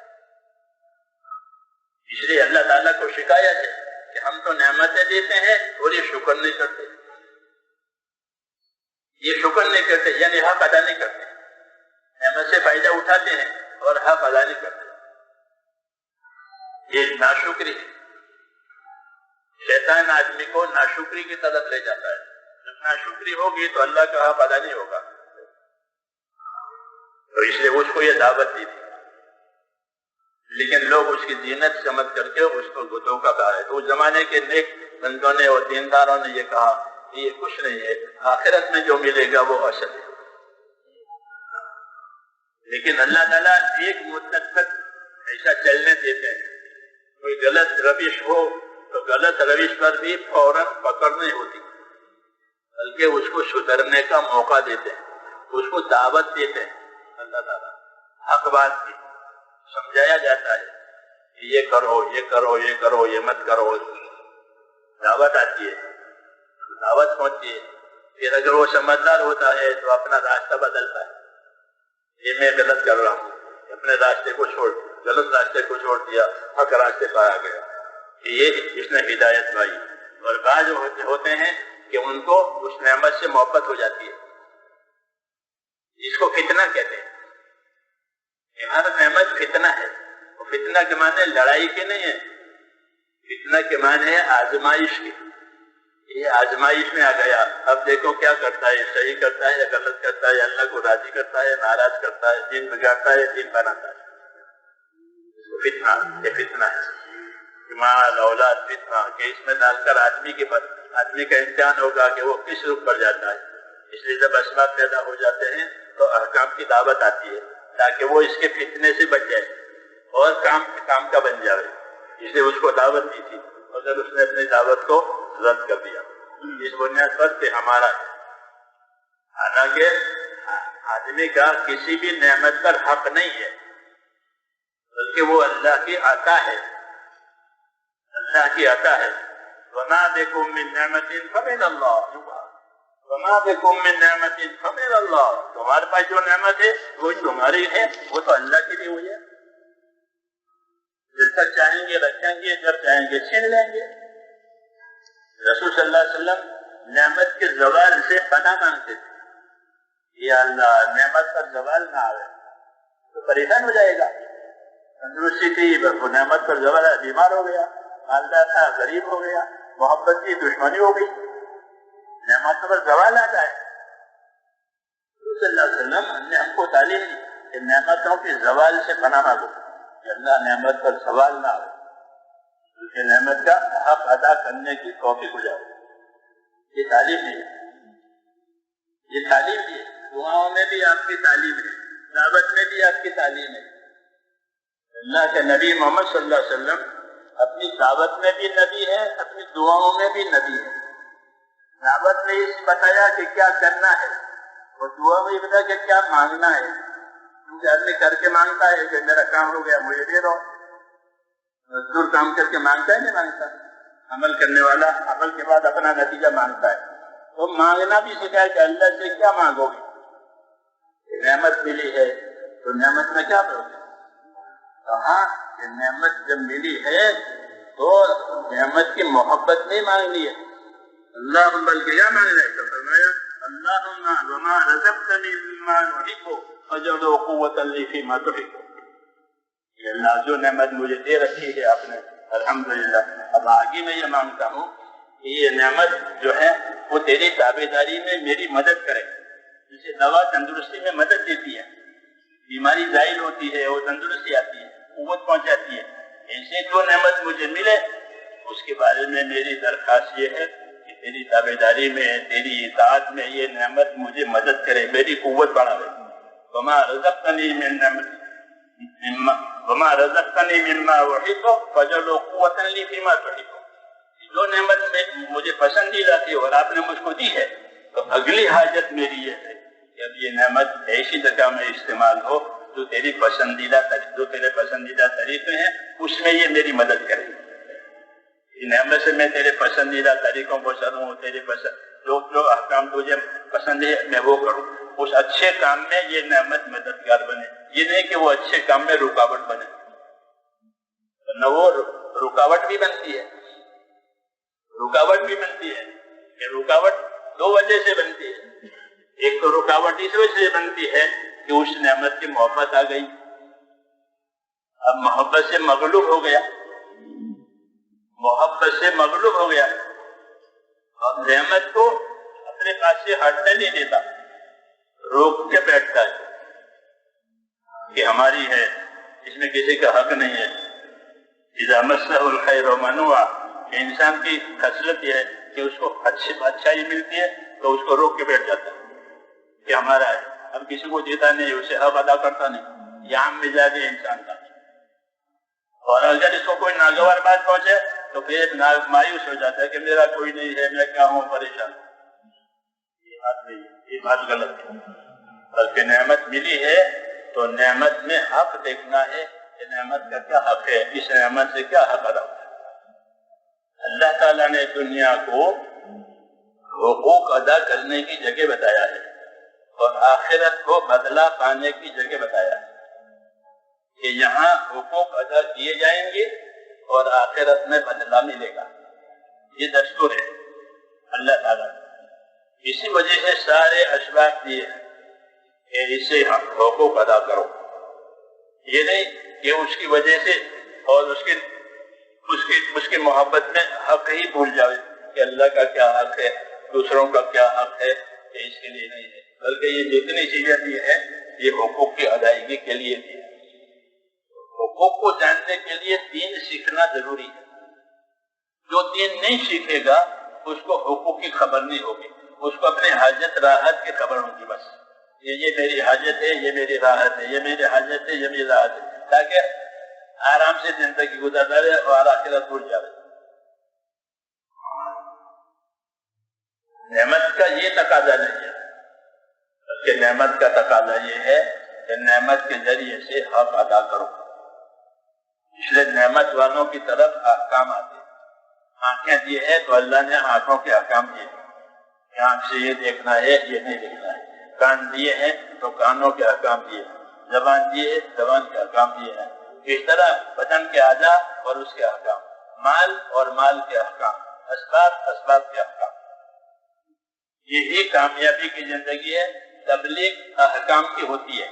اس لیے اللہ تعالیٰ کو شکایت ہے کہ ہم تو نعمتیں دیتے ہیں اور یہ شکر نہیں کرتے، یہ شکر نہیں کرتے، یعنی حق ادا نہیں کرتے۔ نعمت سے فائدہ اٹھاتے ہیں اور حق ادا نہیں کرتے، یہ ناشکری ہے۔ شیطان آدمی کو ناشکری کی طرف لے جاتا ہے۔ جب ناشکری ہوگی تو اللہ کا حق ادا نہیں ہوگا، تو اس لیے اس کو یہ دعوت دی تھی، لیکن لوگ اس کی زینت سمجھ کر کے اس کو دھوکہ کہا ہے۔ تو اس زمانے کے نیک بندوں نے اور دینداروں نے یہ کہا کہ یہ کچھ نہیں ہے، آخرت میں جو ملے گا وہ اصل ہے۔ لیکن اللہ تعالیٰ ایک مدت تک ایسا چلنے دیتے ہیں، کوئی غلط روش ہو تو غلط روش پر بھی فوراً پکڑ نہیں ہوتی، بلکہ اس کو سدھرنے کا موقع دیتے ہیں، اس کو دعوت دیتے ہیں۔ اللہ تعالیٰ حق بات کی سمجھایا جاتا ہے کہ یہ کرو، یہ کرو، یہ کرو، یہ مت کرو، دعوت آتی ہے، دعوت پہنچتی ہے۔ پھر اگر وہ سمجھدار ہوتا ہے تو اپنا راستہ بدلتا ہے، یہ میں غلط کر رہا ہوں، اپنے راستے کو چھوڑ، غلط راستے کو چھوڑ دیا، حق راستے پر آ گیا، یہ اس نے ہدایت پائی۔ اور بعض ہوتے ہیں کہ ان کو اس نعمت سے محبت ہو جاتی ہے، جس کو فتنہ کہتے ہیں۔ ہر نعمت فتنہ ہے، اور فتنہ کے معنی لڑائی کے نہیں ہے، فتنہ کے معنی ہے آزمائش کی۔ یہ آزمائش میں آ گیا، اب دیکھو کیا کرتا ہے، صحیح کرتا ہے یا غلط کرتا ہے، اللہ کو راضی کرتا ہے، ناراض کرتا ہے، دین بگاڑتا ہے، دین بناتا ہے۔ فتنہ، یہ فتنہ ہے، مال اولاد فتنہ، کہ اس میں ڈال کر آدمی کا امتحان ہوگا کہ وہ کس رخ پر جاتا ہے۔ اس لیے جب اسباب پیدا ہو جاتے ہیں تو احکام کی دعوت آتی ہے تاکہ وہ اس کے فتنے سے بچ جائے اور کام کا بن جائے۔ اس لیے اس کو دعوت دی تھی، مگر اس نے اپنی دعوت کو رد کر دیا۔ اس بنیاد پر کہ ہمارا ہے، حالانکہ آدمی کا کسی بھی نعمت پر حق نہیں ہے، بلکہ وہ اللہ کی عطا ہے، اللہ کی عطا ہے۔ وَمَا بِكُم مِّن نِّعْمَةٍ فَمِنَ اللَّهِ، وَمَا بِكُم مِّن نِّعْمَةٍ فَمِنَ اللَّهِ، تمہارے پاس جو نعمت ہے وہ تمہاری ہے، وہ تو اللہ کی دی ہوئی ہے۔ جب تک چاہیں گے رکھیں گے، جب چاہیں گے چھین لیں گے۔ رسول صلی اللہ علیہ وسلم نعمت کے زوال سے پناہ مانگتے تھے، یا اللہ نعمت پر زوال نہ آئے تو پریشان ہو جائے گا۔ تندرستی تھی، وہ نعمت پر زوال ہے، بیمار ہو گیا، مالدار تھا غریب ہو گیا، محبت کی دشمنی ہو گئی، نعمت پر زوال آتا ہے۔ رسول صلی اللہ علیہ وسلم نے ہم کو تعلیم دی کہ نعمتوں کے زوال سے پناہ مانگو کہ اللہ نعمت پر زوال نہ آئے۔ بلکہ نعمت کا حق ادا کرنے کی توفیق ہو جائے. یہ تعلیم ہے, یہ تعلیم ہے. دعاؤں میں بھی آپ کی تعلیم ہے, دعوت میں بھی آپ کی تعلیم ہے. اللہ کے نبی محمد صلی اللہ علیہ وسلم اپنی دعوت میں بھی نبی ہے, اپنی دعاؤں میں بھی نبی ہے. دعوت میں یہ بتایا کہ کیا کرنا ہے, اور دعا میں یہ بتایا کہ کیا مانگنا ہے. کیونکہ آدمی کر کے مانگتا ہے کہ میرا کام ہو گیا مجھے دے دو, مزدور کام کر کے مانگتا ہے نہیں مانگتا. عمل کرنے والا عمل کے بعد اپنا نتیجہ مانگتا ہے. تو مانگنا بھی سکھایا کہ اللہ سے کیا مانگو گے. نعمت ملی ہے تو نعمت میں کیا کرو گے. کہاں کہ نعمت جب ملی ہے تو نعمت کی محبت نہیں مانگنی ہے, اللہ بلکہ کیا مانگنا ہے. تو فرمایا اللہم وما رزقتنی مما احب فاجعل قوة لی فیما تحب. کہ اللہ جو نعمت مجھے دے رکھی ہے آپ نے الحمدللہ, اب آگے میں یہ مانگتا ہوں کہ یہ نعمت جو ہے وہ تیری تابعداری میں میری مدد کرے. جیسے دوا تندرستی میں مدد دیتی ہے, بیماری زائل ہوتی ہے, وہ تندرستی آتی ہے, قوت پہنچاتی ہے. ایسے جو نعمت مجھے ملے اس کے بارے میں میری درخواست یہ ہے کہ تیری تابعداری میں, تیری اطاعت میں یہ نعمت مجھے مدد کرے, میری قوت بڑھاوے. وما رزقتنی من نعمت وما رزقتنی مما احب فاجعل قوة لی فیما تحب. جو نعمت میں مجھے پسندیدہ تھی اور آپ نے مجھ کو دی ہے تو اگلی حاجت میری یہ ہے کہ اب یہ نعمت ایسی جگہ میں استعمال ہو جو تیری پسندیدہ جو تیرے پسندیدہ طریقے ہیں اس میں یہ میری مدد کرے. نعمت سے میں تیرے پسندیدہ طریقوں کو چلوں, تیرے جو احکام تجھے پسند ہے میں وہ کروں. اس اچھے کام میں یہ نعمت مددگار بنے, یہ نہیں کہ وہ اچھے کام میں رکاوٹ بنے. نہ وہ رکاوٹ بھی بنتی ہے, رکاوٹ بھی بنتی ہے. یہ رکاوٹ دو وجہ سے بنتی ہے. ایک تو رکاوٹ اس وجہ سے بنتی ہے کہ اس نعمت کی محبت آ گئی, اب محبت سے مغلوب ہو گیا, محبت سے مغلوب ہو گیا, اب نعمت کو اپنے پاس سے ہٹنے نہیں دیتا, روک کے بیٹھتا ہے کہ ہماری ہے, اس میں کسی کا حق نہیں ہے. اذا مسہ الخیر منوع, انسان کی خصلت یہ ہے کہ اس کو اچھائی ملتی ہے تو اس کو روک کے بیٹھ جاتا ہے کہ ہمارا ہے. اب کسی کو دیتا نہیں, اسے حق ادا کرتا نہیں, یہ عام مزاج ہے انسان کا. اور اگر اس کو کوئی ناگوار بات پہنچے تو پھر مایوس ہو جاتا ہے کہ میرا کوئی نہیں ہے, میں کیا ہوں پریشان. یہ بات نہیں, یہ بات غلط ہے. بلکہ نعمت ملی ہے تو نعمت میں حق دیکھنا ہے کہ نعمت کا کیا حق ہے, اس نعمت سے کیا حق ادا ہے. اللہ تعالیٰ نے دنیا کو حقوق ادا کرنے کی جگہ بتایا ہے اور آخرت کو بدلہ پانے کی جگہ بتایا ہے کہ یہاں حقوق ادا کیے جائیں گے اور آخرت میں بدلہ ملے گا. یہ دستور ہے اللہ تعالیٰ. اسی وجہ سے سارے اسباب دیے ہیں کہ اسے حقوق ادا کرو. یہ نہیں کہ اس کی وجہ سے اور اس کی محبت میں حق ہی بھول جاؤ کہ اللہ کا کیا حق ہے, دوسروں کا کیا حق ہے, یہ اس کے لیے نہیں ہے. بلکہ یہ جتنی چیزیں دی ہیں یہ حقوق کی ادائیگی کے لیے دی ہے. حقوق کو جاننے کے لیے دین سیکھنا ضروری ہے. جو دین نہیں سیکھے گا اس کو حقوق کی خبر نہیں ہوگی, اس کو اپنے حاجت راحت کی خبر ہوگی. بس یہ میری حاجت ہے, یہ میری راحت ہے, یہ میری حاجت ہے, یہ میری راحت ہے, تاکہ آرام سے زندگی گزر جائے اور آخرت بھول جائے. نعمت کا یہ تقاضا نہیں ہے, بلکہ نعمت کا تقاضا یہ ہے کہ نعمت کے ذریعے سے حق ادا کرو. اس لیے نعمت والوں کی طرف احکام آتے ہیں. آنکھیں دی ہے تو اللہ نے آنکھوں کے احکام دیے, آنکھ سے یہ دیکھنا ہے, یہ نہیں دیکھنا ہے. کان دیے ہیں تو کانوں کے احکام دیے, زبان دیے زبان کے احکام دیے ہیں. اس طرح بدن کے اعضاء اور اس کے احکام, مال اور مال کے احکام, اسباب کے احکام. یہی کامیابی کی زندگی ہے. تبلیغ احکام کی ہوتی ہے,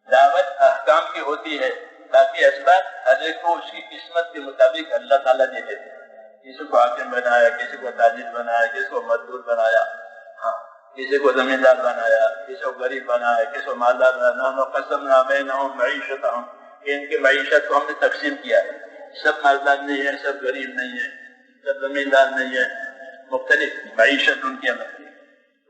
دعوت احکام کی ہوتی ہے, تاکہ اسباب ہر ایک کو اس کی قسمت کے مطابق اللہ تعالیٰ دے دیتے ہیں. کسی کو حاکم بنایا, کسی کو تاجر بنایا, کسی کو مزدور بنایا, کسی کو زمیندار بنایا, کسی کو غریب بنایا, کسی کو مالدار بنایا. قسمنا بینہم معیشتہم, ان کی معیشت کو ہم نے تقسیم کیا ہے. سب مالدار نہیں ہے، سب غریب نہیں ہے، سب زمیندار نہیں ہے، مختلف معیشت ان کی الگ ہے۔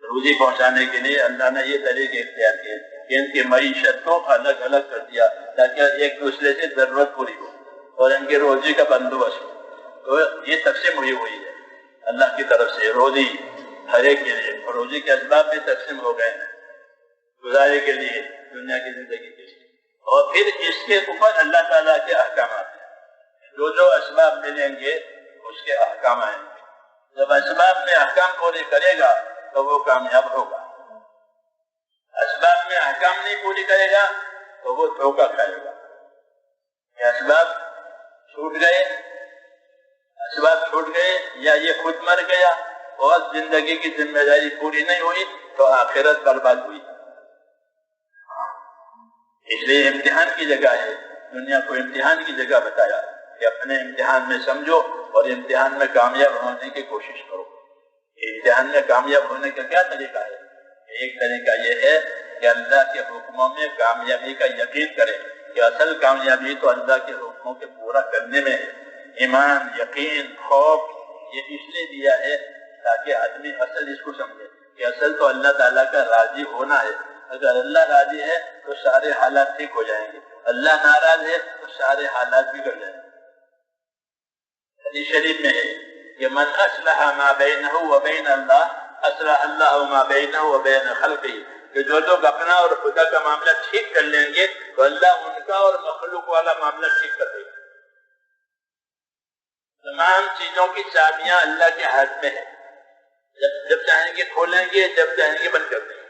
روزی پہنچانے کے لیے اللہ نے یہ طریقے اختیار کیے کہ ان کی معیشت کو الگ الگ کر دیا تاکہ ایک دوسرے سے ضرورت پوری ہو اور ان کی روزی کا بندوبست ہو۔ تو یہ تقسیم ہوئی ہے اللہ کی طرف سے، روزی ہر ایک کے لیے، اور روزی کے اسباب بھی تقسیم ہو گئے ہیں گزارے کے لیے دنیا کی زندگی کے لیے۔ اور پھر اس کے اوپر اللہ تعالیٰ کے احکامات ہیں، جو جو اسباب ملیں گے اس کے احکام آئیں گے۔ جب اسباب میں احکام پورے کرے گا تو وہ کامیاب ہوگا، اسباب میں احکام نہیں پوری کرے گا تو وہ دھوکہ کھائے گا۔ یہ اسباب چھوٹ گئے، اسباب چھوٹ گئے یا یہ خود مر گیا اور زندگی کی ذمہ داری پوری نہیں ہوئی تو آخرت برباد ہوئی۔ اس لیے امتحان کی جگہ ہے، دنیا کو امتحان کی جگہ بتایا کہ اپنے امتحان میں سمجھو اور امتحان میں کامیاب ہونے کی کوشش کرو۔ امتحان میں کامیاب ہونے کا کیا طریقہ ہے؟ ایک طریقہ یہ ہے کہ اللہ کے حکموں میں کامیابی کا یقین کرے کہ اصل کامیابی تو اللہ کے حکموں کے پورا کرنے میں ہے۔ ایمان، یقین، خوف یہ اس لیے دیا ہے تاکہ آدمی اصل اس کو سمجھے کہ اصل تو اللہ تعالیٰ کا راضی ہونا ہے۔ اگر اللہ راضی ہے تو سارے حالات ٹھیک ہو جائیں گے، اللہ ناراض ہے تو سارے حالات بگڑ جائیں گے۔ حدیث شریف میں ہے کہ من اصلح ما بینہ و بین اللہ اصلح اللہ ما بینہ و بین خلقہ، کہ جو لوگ اپنا اور خدا کا معاملہ ٹھیک کر لیں گے تو اللہ ان کا اور مخلوق والا معاملہ ٹھیک کر دے گا۔ تمام چیزوں کی چابیاں اللہ کے ہاتھ میں ہے، جب چاہیں گے کھولیں گے، جب چاہیں گے بند کر دیں گے۔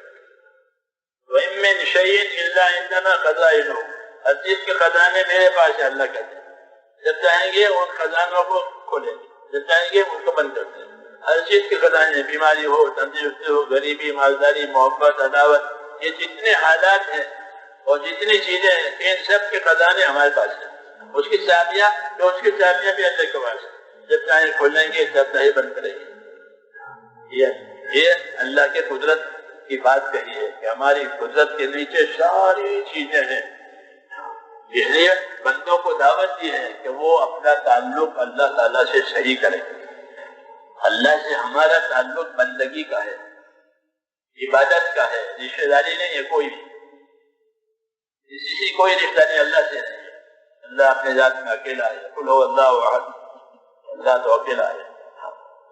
وَإِن مِّن شَيْءٍ إِلَّا عِندَنَا خَزَائِنُهُ، ہر چیز کے خزانے میرے پاس ہے، اللہ کہتے ہیں۔ جب چاہیں گے ان خزانوں کو کھولیں گے، جب چاہیں گے ان کو بند کر دیں گے۔ ہر چیز کے خزانے، بیماری ہو، تندرستی ہو، غریبی، مالداری، محبت، عداوت، یہ جتنے حالات ہیں اور جتنی چیزیں ہیں ان سب کے خزانے ہمارے پاس ہیں۔ اس کی چابیاں بھی اللہ کے پاس ہیں، جب چاہیں کھولیں گے، جب چاہیں بند کریں گے۔ یہ اللہ کے قدرت کی بات کہی ہے کہ ہماری قدرت کے نیچے ساری چیزیں ہیں۔ اس لیے بندوں کو دعوت دی ہے کہ وہ اپنا تعلق اللہ تعالیٰ سے صحیح کریں۔ اللہ سے ہمارا تعلق بندگی کا ہے، عبادت کا ہے، رشتہ داری نہیں ہے کوئی بھی، کسی کی کوئی رشتہ داری اللہ سے نہیں ہے۔ اللہ اپنے ذات میں اکیلا ہے، قل هو اللہ احد، اللہ تو اکیلا ہے،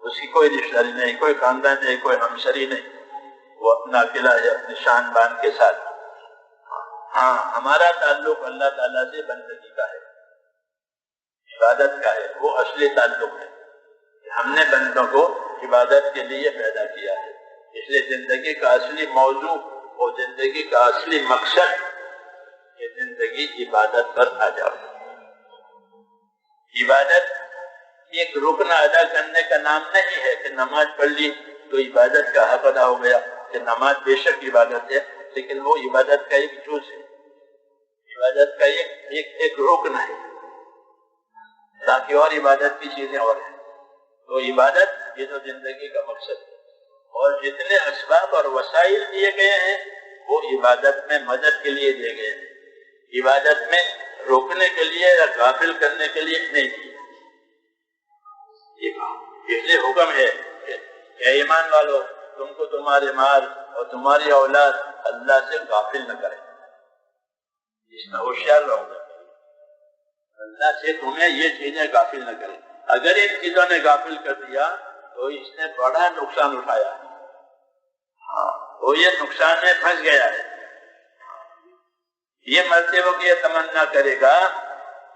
اس کی کوئی رشتہ داری نہیں، کوئی خاندان نہیں، کوئی ہمشری نہیں، وہ اپنا اکیلا ہے اپنی شان بان کے ساتھ۔ ہاں، ہمارا تعلق اللہ تعالیٰ سے بندگی کا ہے، عبادت کا ہے، وہ اصلی تعلق ہے۔ ہم نے بندوں کو عبادت کے لیے پیدا کیا ہے، اس لیے زندگی کا اصلی موضوع اور زندگی کا اصلی مقصد کہ زندگی عبادت پر آ جاؤ۔ عبادت ایک رکن ادا کرنے کا نام نہیں ہے کہ نماز پڑھ لی تو عبادت کا حق ادا ہو گیا، کہ نماز بے شک عبادت ہے لیکن وہ عبادت کا ایک جز ہے، عبادت کا ایک رکن ہے، باقی اور عبادت کی چیزیں اور ہیں۔ تو عبادت یہ تو زندگی کا مقصد ہے، اور جتنے اسباب اور وسائل دیے گئے ہیں وہ عبادت میں مدد کے لیے دیے گئے ہیں، عبادت میں روکنے کے لیے یا غافل کرنے کے لیے نہیں دیے۔ اس لیے حکم ہے کہ اے ایمان والو، تم کو تمہارے مال اور تمہاری اولاد اللہ سے غافل نہ کرے، اس میں ہوشیار رہو، اللہ سے تمہیں یہ چیزیں غافل نہ کرے۔ اگر ان چیزوں نے غافل کر دیا تو اس نے بڑا نقصان اٹھایا، وہ یہ نقصان میں پھنس گیا ہے۔ یہ مرتے وقت یہ تمنا کرے گا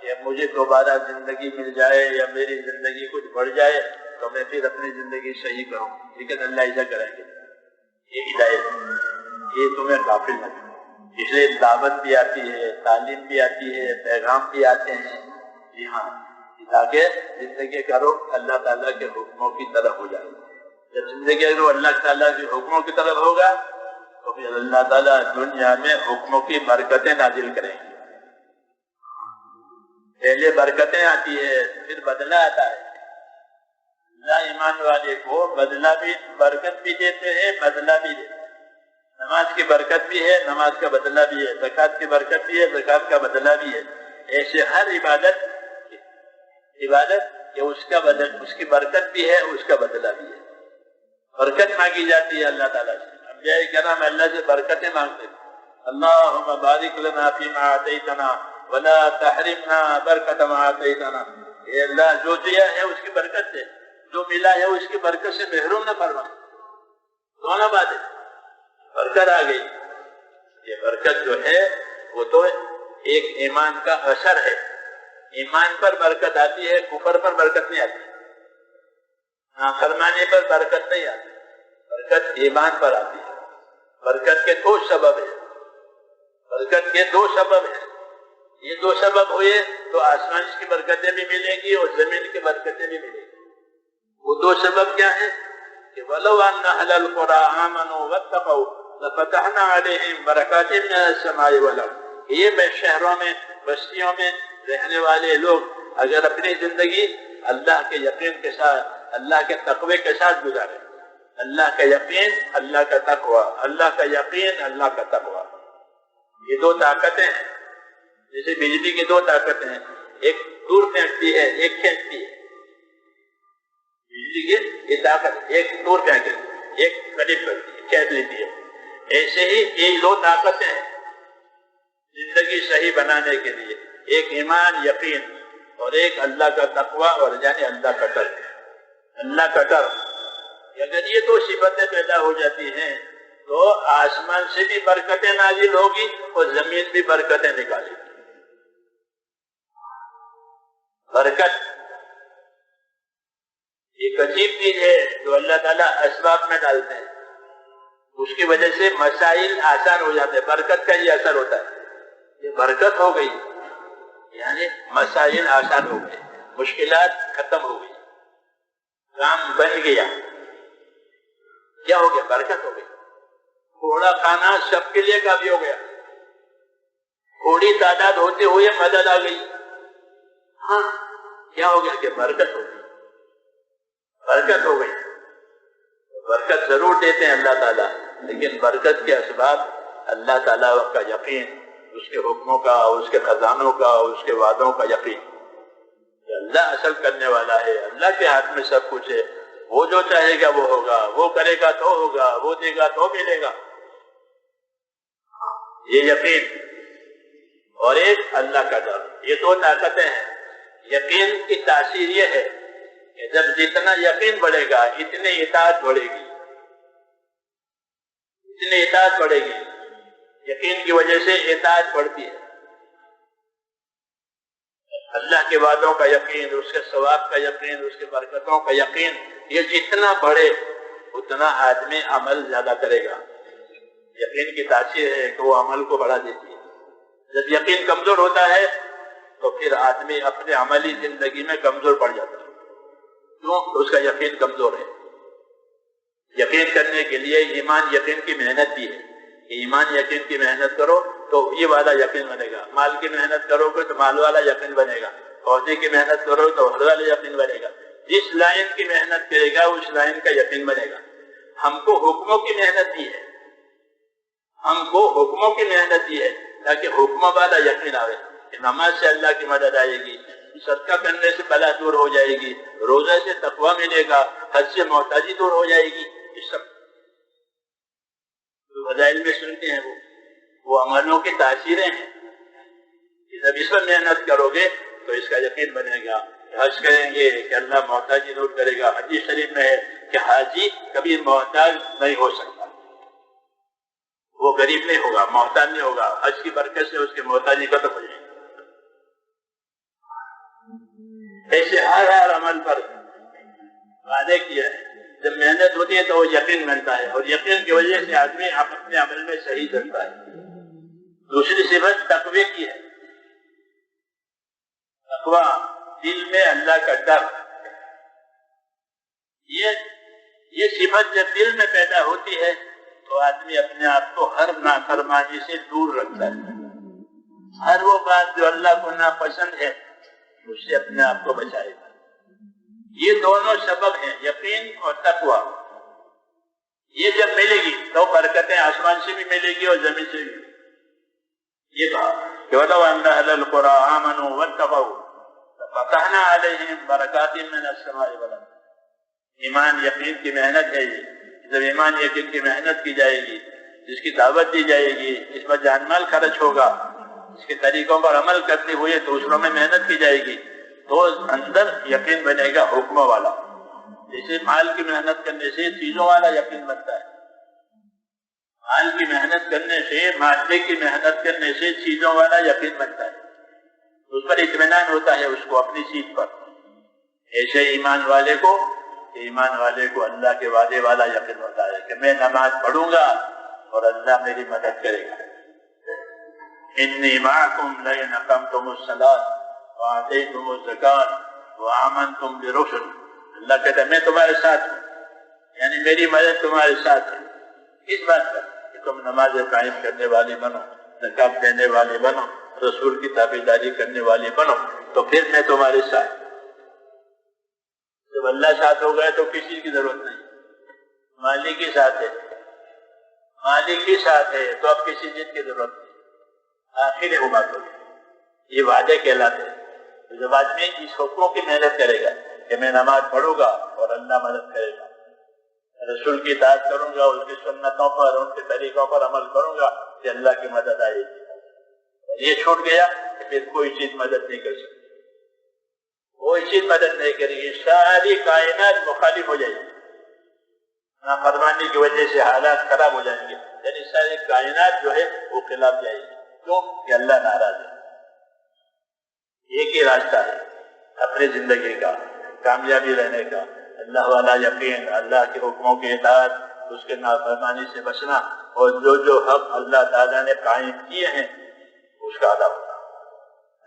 کہ مجھے دوبارہ زندگی مل جائے یا میری زندگی کچھ بڑھ جائے تو میں پھر اپنی زندگی صحیح کروں، لیکن اللہ ایسا کریں گے، یہ ہدایت، یہ تمہیں غافل نہ کرے۔ اس لیے دعوت بھی آتی ہے، تعلیم بھی آتی ہے، پیغام بھی آتے ہیں، جی ہاں، تاکہ زندگی کا رخ اللہ تعالیٰ کے حکموں کی طرف ہو جائے۔ جب زندگی کا رخ اللہ تعالیٰ کے حکموں کی طرف ہوگا تو پھر اللہ تعالیٰ دنیا میں حکموں کی برکتیں نازل کریں گے۔ پہلے برکتیں آتی ہے، پھر بدلہ آتا ہے۔ اللہ ایمان والے کو بدلہ بھی، برکت بھی دیتے ہیں، بدلہ بھی دیتے ہیں۔ نماز کی برکت بھی ہے، نماز کا بدلہ بھی ہے، زکوٰۃ کی برکت بھی ہے، زکوٰۃ کا بدلہ بھی ہے۔ ایسے ہر عبادت عبادت یہ اس کی برکت بھی ہے، اس کا بدلہ بھی ہے۔ برکت مانگی جاتی ہے اللہ تعالیٰ سے، انبیاء کرام اللہ سے برکتیں مانگتے ہیں، اللہم بارک لنا فیما آتیتنا ولا تحرمنا برکت ما آتیتنا، اے اللہ جو دیا ہے اس کی برکت ہے، جو ملا ہے اس کی برکت سے محروم نہ فرما۔ دونوں باتیں، برکت آ گئی، یہ برکت جو ہے وہ تو ایک ایمان کا اثر ہے، ایمان پر برکت آتی ہے، کفر پر برکت نہیں آتی، نافرمانی پر برکت نہیں آتی، برکت ایمان پر آتی ہے۔ برکت کے دو سبب ہیں، برکت کے دو سبب ہیں، یہ دو سبب ہوئے تو آسمان کی برکتیں بھی ملیں گی اور زمین کی برکتیں بھی ملیں گی۔ وہ دو سبب کیا ہیں کہ وَلَوْ أَنَّ أَهْلَ الْقُرَىٰ آمَنُوا وَاتَّقَوْا لَفَتَحْنَا عَلَيْهِمْ بَرَكَاتٍ مِّنَ السَّمَاءِ وَالْأَرْضِ، یہ میں شہروں میں بستیوں میں رہنے والے لوگ اگر اپنی زندگی اللہ کے یقین کے ساتھ، اللہ کے تقوی کے ساتھ گزارے، اللہ کا یقین، اللہ کا تقوی، اللہ کا یقین، اللہ کا تقوی، یہ دو طاقتیں ہیں، جیسے بجلی کی دو طاقتیں ہیں، ایک دور پھینکتی ہے، ایک کھینچتی ہے، بجلی کی یہ طاقت ایک دور پھینکتی ہے، ایک قریب کرتی ہے، کھینچ لیتی ہے۔ ایسے ہی یہ دو طاقتیں ہیں زندگی صحیح بنانے کے لیے، ایک ایمان یقین اور ایک اللہ کا تقوی اور یعنی اللہ کا ڈر، اللہ کا ڈر۔ اگر یہ دو صفتیں پیدا ہو جاتی ہیں تو آسمان سے بھی برکتیں نازل ہوگی اور زمین بھی برکتیں نکالے گی۔ برکت ایک عجیب چیز ہے جو اللہ تعالیٰ اسباب میں ڈالتے ہیں، اس کی وجہ سے مسائل آسان ہو جاتے ہیں، برکت کا یہ اثر ہوتا ہے، یہ برکت ہو گئی یعنی مسائل آسان ہو گئے، مشکلات ختم ہو گئی، کام بن گیا، کیا ہو گیا؟ برکت ہو گئی۔ تھوڑا کھانا سب کے لیے کافی ہو گیا، تھوڑی تعداد ہوتے ہوئے مدد آ گئی، ہاں کیا ہو گیا کہ برکت ہو گئی، برکت ہو گئی۔ برکت ضرور دیتے ہیں اللہ تعالیٰ، لیکن برکت کے اسباب اللہ تعالیٰ کا یقین، اس کے حکموں کا، اس کے خزانوں کا، اس کے وعدوں کا یقین کہ اللہ اصل کرنے والا ہے، اللہ کے ہاتھ میں سب کچھ ہے، وہ جو چاہے گا وہ ہوگا، وہ کرے گا تو ہوگا، وہ دے گا تو ملے گا، یہ یقین۔ اور ایک اللہ کا ڈر، یہ دو طاقتیں ہیں۔ یقین کی تاثیر یہ ہے کہ جب جتنا یقین بڑھے گا اتنی اطاعت بڑھے گی، اتنی اطاعت بڑھے گی، یقین کی وجہ سے اطاعت بڑھتی ہے۔ اللہ کے وعدوں کا یقین، اس کے ثواب کا یقین، اس کے برکتوں کا یقین، یہ جتنا بڑھے اتنا آدمی عمل زیادہ کرے گا۔ یقین کی تاثیر ہے کہ وہ عمل کو بڑھا دیتی ہے۔ جب یقین کمزور ہوتا ہے تو پھر آدمی اپنے عملی زندگی میں کمزور پڑ جاتا ہے، کیوں؟ اس کا یقین کمزور ہے۔ یقین کرنے کے لیے ایمان یقین کی محنت بھی ہے، ایمان یقین کی محنت کرو تو یہ والا یقین بنے گا، مال کی محنت کرو گے تو مال والا یقین بنے گا، عہدے کی محنت کرو تو عہدے والا یقین بنے گا، جس لائن کی محنت کرے گا اس لائن کا یقین بنے گا۔ ہم کو حکموں کی محنت دی ہے، ہم کو حکموں کی محنت دی ہے تاکہ حکموں والا یقین آئے کہ نماز سے اللہ کی مدد آئے گی، صدقہ کرنے سے بلا دور ہو جائے گی، روزہ سے تقویٰ ملے گا، حج سے محتاجی دور ہو جائے گی۔ یہ سب جو فضائل میں سنتے ہیں وہ عملوں کی تاثیریں ہیں۔ جب اس پر محنت کرو گے تو اس کا یقین بنے گا۔ حج کریں گے کہ اللہ محتاجی دور کرے گا، حدیث شریف میں ہے کہ حاجی کبھی محتاج نہیں ہو سکتا، وہ غریب نہیں ہوگا، محتاج نہیں ہوگا، حج کی برکت سے اس کی محتاجی ختم ہو جائے گی۔ ایسے ہر عمل پر وعدے کیا ہے، جب محنت ہوتی ہے تو وہ یقین بنتا ہے، اور یقین کی وجہ سے آدمی اپنے عمل میں صحیح چلتا ہے۔ دوسری صفت تقوی کی ہے، تقوی دل میں اللہ کا ڈر۔ یہ صفت جب دل میں پیدا ہوتی ہے تو آدمی اپنے آپ کو ہر نافرمانی سے دور رکھتا ہے، ہر وہ بات جو اللہ کو ناپسند ہے اس سے اپنے آپ کو بچائے گا۔ یہ دونوں سبب ہیں، یقین اور تقوی۔ یہ جب ملے گی تو برکتیں آسمان سے بھی ملے گی اور زمین سے بھی۔ یہ کہا کہ وَلَوْ أَنَّ أَهْلَ الْقُرَىٰ آمَنُوا وَاتَّقَوْا فتحنا علیہم برکات من السماء والارض۔ ایمان یقین کی محنت ہے یہ، جب ایمان یقین کی محنت کی جائے گی، جس کی دعوت دی جائے گی، اس پر جان مال خرچ ہوگا، اس کے طریقوں پر عمل کرتے ہوئے دوسروں میں محنت کی جائے گی، تو اندر یقین بنے گا حکم والا۔ جیسے مال کی محنت کرنے سے چیزوں والا یقین بنتا ہے، مال کی محنت کرنے سے، مادے کی محنت کرنے سے چیزوں والا یقین بنتا ہے، اس پر اطمینان ہوتا ہے اس کو اپنی چیز پر۔ ایسے ایمان والے کو اللہ کے وعدے والا یقین ہوتا ہے کہ میں نماز پڑھوں گا اور اللہ میری مدد کرے گا۔ انی معکم لئن اقمتم الصلاۃ وآتیتم الزکاۃ وآمنتم برسل، اللہ کہتا ہے میں تمہارے ساتھ ہوں، یعنی میری مدد تمہارے ساتھ ہے۔ اس بات پر کہ تم نماز قائم کرنے والے بنو، زکات دینے والے بنو، رسول کی تابعداری کرنے والے بنو، تو پھر میں تمہارے ساتھ۔ جب اللہ ساتھ ہو گئے تو کسی کی ضرورت نہیں، مالک ہی ساتھ ہے، مالک ہی ساتھ ہے تو اب کسی چیز کی ضرورت نہیں۔ آخر وہ بات ہوگی، یہ وعدے کہلاتے ہیں۔ جب آدمی اس حکموں کی محنت کرے گا کہ میں نماز پڑھوں گا اور اللہ مدد کرے گا، رسول کی اطاعت کروں گا، اس کی سنتوں پر، ان کے طریقوں پر عمل کروں گا، کہ اللہ کی مدد آئے گی۔ یہ چھوٹ گیا کہ پھر کوئی چیز مدد نہیں کر سکتی، کوئی چیز مدد نہیں کرے گی، ساری کائنات مخالف ہو جائے گی، نافرمانی کی وجہ سے حالات خراب ہو جائیں گے، یعنی ساری کائنات جو ہے وہ خلاف جائے گی، کیوں کہ اللہ ناراض ہے۔ ایک ہی راستہ ہے اپنی زندگی کا کامیابی رہنے کا، اللہ والا یقین، اللہ کے حکموں کی اطاعت، اس کے نافرمانی سے بچنا، اور جو حق اللہ تعالیٰ نے قائم کیے ہیں اس کا ادا ہونا۔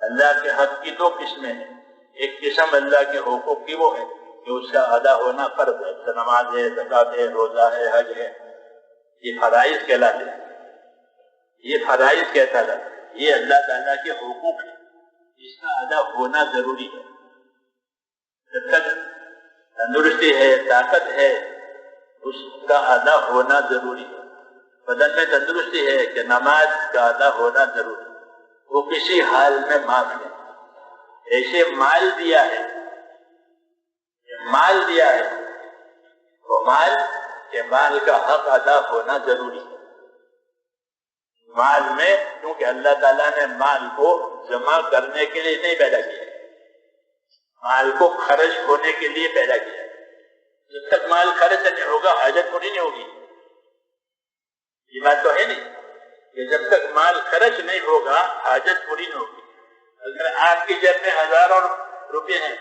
اللہ کے حق کی دو قسمیں ہیں، ایک قسم اللہ کے حقوق کی وہ ہے کہ اس کا ادا ہونا فرض ہے، جیسے نماز ہے، زکات ہے، روزہ ہے، حج ہے، یہ فرائض کہلاتے ہیں، یہ فرائض کہتا ہے، یہ اللہ تعالیٰ کے حقوق ہیں، اس کا ادا ہونا ضروری ہے۔ جب تک تندرستی ہے، طاقت ہے، اس کا ادا ہونا ضروری ہے۔ بدن میں تندرستی ہے کہ نماز کا ادا ہونا ضروری ہے، وہ کسی حال میں معاف نہیں۔ ایسے مال دیا ہے، مال دیا ہے، وہ مال کا حق ادا ہونا ضروری ہے۔ مال میں، کیونکہ اللہ تعالیٰ نے مال کو جمع کرنے کے لیے نہیں پیدا کیا، مال کو خرچ ہونے کے لیے پیدا کیا۔ جب تک مال خرچ نہیں ہوگا حاجت پوری نہیں ہوگی، یہ بات تو ہے نہیں کہ جب تک مال خرچ نہیں ہوگا حاجت پوری نہیں ہوگی۔ اگر آپ کی جیب میں ہزاروں روپے ہیں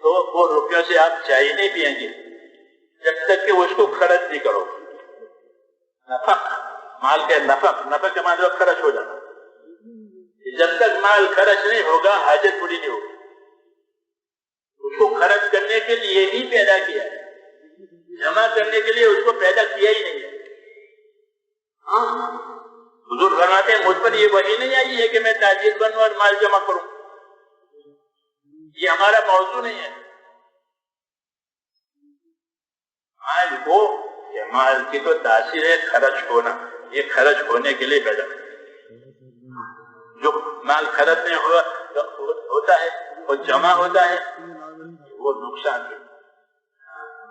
تو وہ روپیوں سے آپ چائے نہیں پیئیں گے جب تک کہ اس کو خرچ نہیں کرو۔ نفق، مال کے نفق کے مال خرچ ہو جانا، جب تک مال خرچ نہیں ہوگا حاجت پوری نہیں ہوگی۔ اس کو خرچ کرنے کے لیے ہی پیدا کیا ہے، جمع کرنے کے لیے اس کو پیدا کیا ہی نہیں ہے۔ حضور فرماتے ہیں مجھ پر یہ وحی نہیں آئی ہے کہ میں تاجر بنوں اور مال جمع کروں، یہ ہمارا موضوع نہیں ہے۔ مال کی تو تاثیر ہے خرچ ہونا، یہ خرچ ہونے کے لیے پیدا جو مال خرچ نہیں ہوتا ہے وہ جمع ہوتا ہے، وہ نقصان ہے